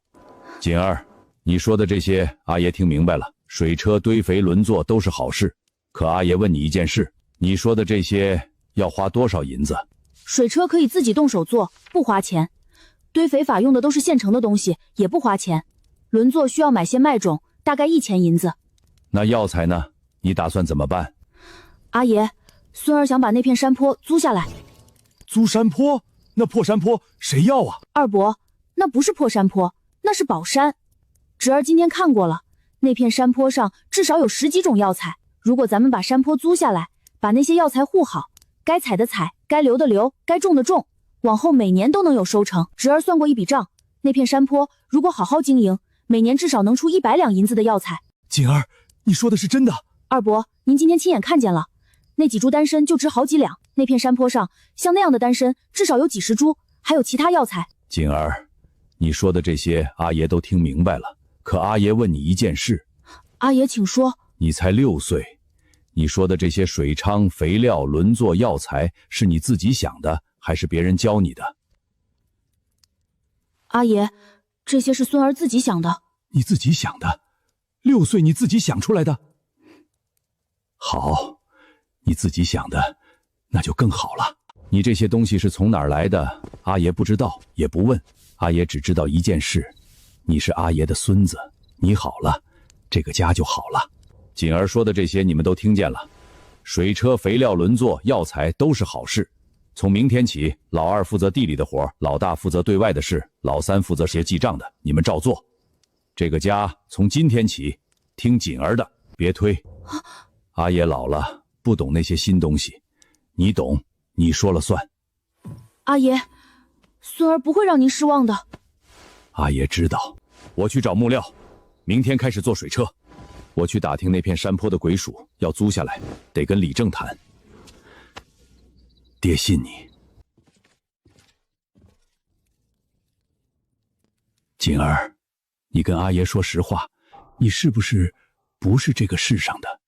锦儿，你说的这些阿爷听明白了，水车、堆肥、轮作都是好事，可阿爷问你一件事，你说的这些要花多少银子？水车可以自己动手做，不花钱；堆肥法用的都是现成的东西，也不花钱；轮作需要买些麦种，大概1000银子。那药材呢？你打算怎么办？阿爷，孙儿想把那片山坡租下来。租山坡？那破山坡谁要啊？二伯，那不是破山坡，那是宝山。侄儿今天看过了，那片山坡上至少有10几种药材。如果咱们把山坡租下来，把那些药材护好，该采的采，该留的留，该种的种，往后每年都能有收成。侄儿算过一笔账，那片山坡如果好好经营，每年至少能出100两银子的药材。锦儿，你说的是真的？二伯，您今天亲眼看见了，那几株丹参就值好几两。那片山坡上，像那样的丹参至少有几10株，还有其他药材。锦儿，你说的这些阿爷都听明白了，可阿爷问你一件事。阿爷请说。你才6岁，你说的这些水仓、肥料、轮作、药材是你自己想的，还是别人教你的？阿爷，这些是孙儿自己想的。你自己想的？6岁你自己想出来的？好，你自己想的，那就更好了。你这些东西是从哪儿来的？阿爷不知道，也不问。阿爷只知道一件事，你是阿爷的孙子，你好了，这个家就好了。锦儿说的这些你们都听见了，水车、肥料、轮作、药材都是好事。从明天起，老二负责地里的活，老大负责对外的事，老三负责写记账的，你们照做。这个家从今天起听锦儿的，别推。阿爷老了，不懂那些新东西，你懂，你说了算。阿爷，孙儿不会让您失望的。阿爷知道。我去找木料，明天开始做水车。我去打听那片山坡的鬼鼠，要租下来，得跟李正谈。爹信你。锦儿，你跟阿爷说实话，你是不是这个世上的？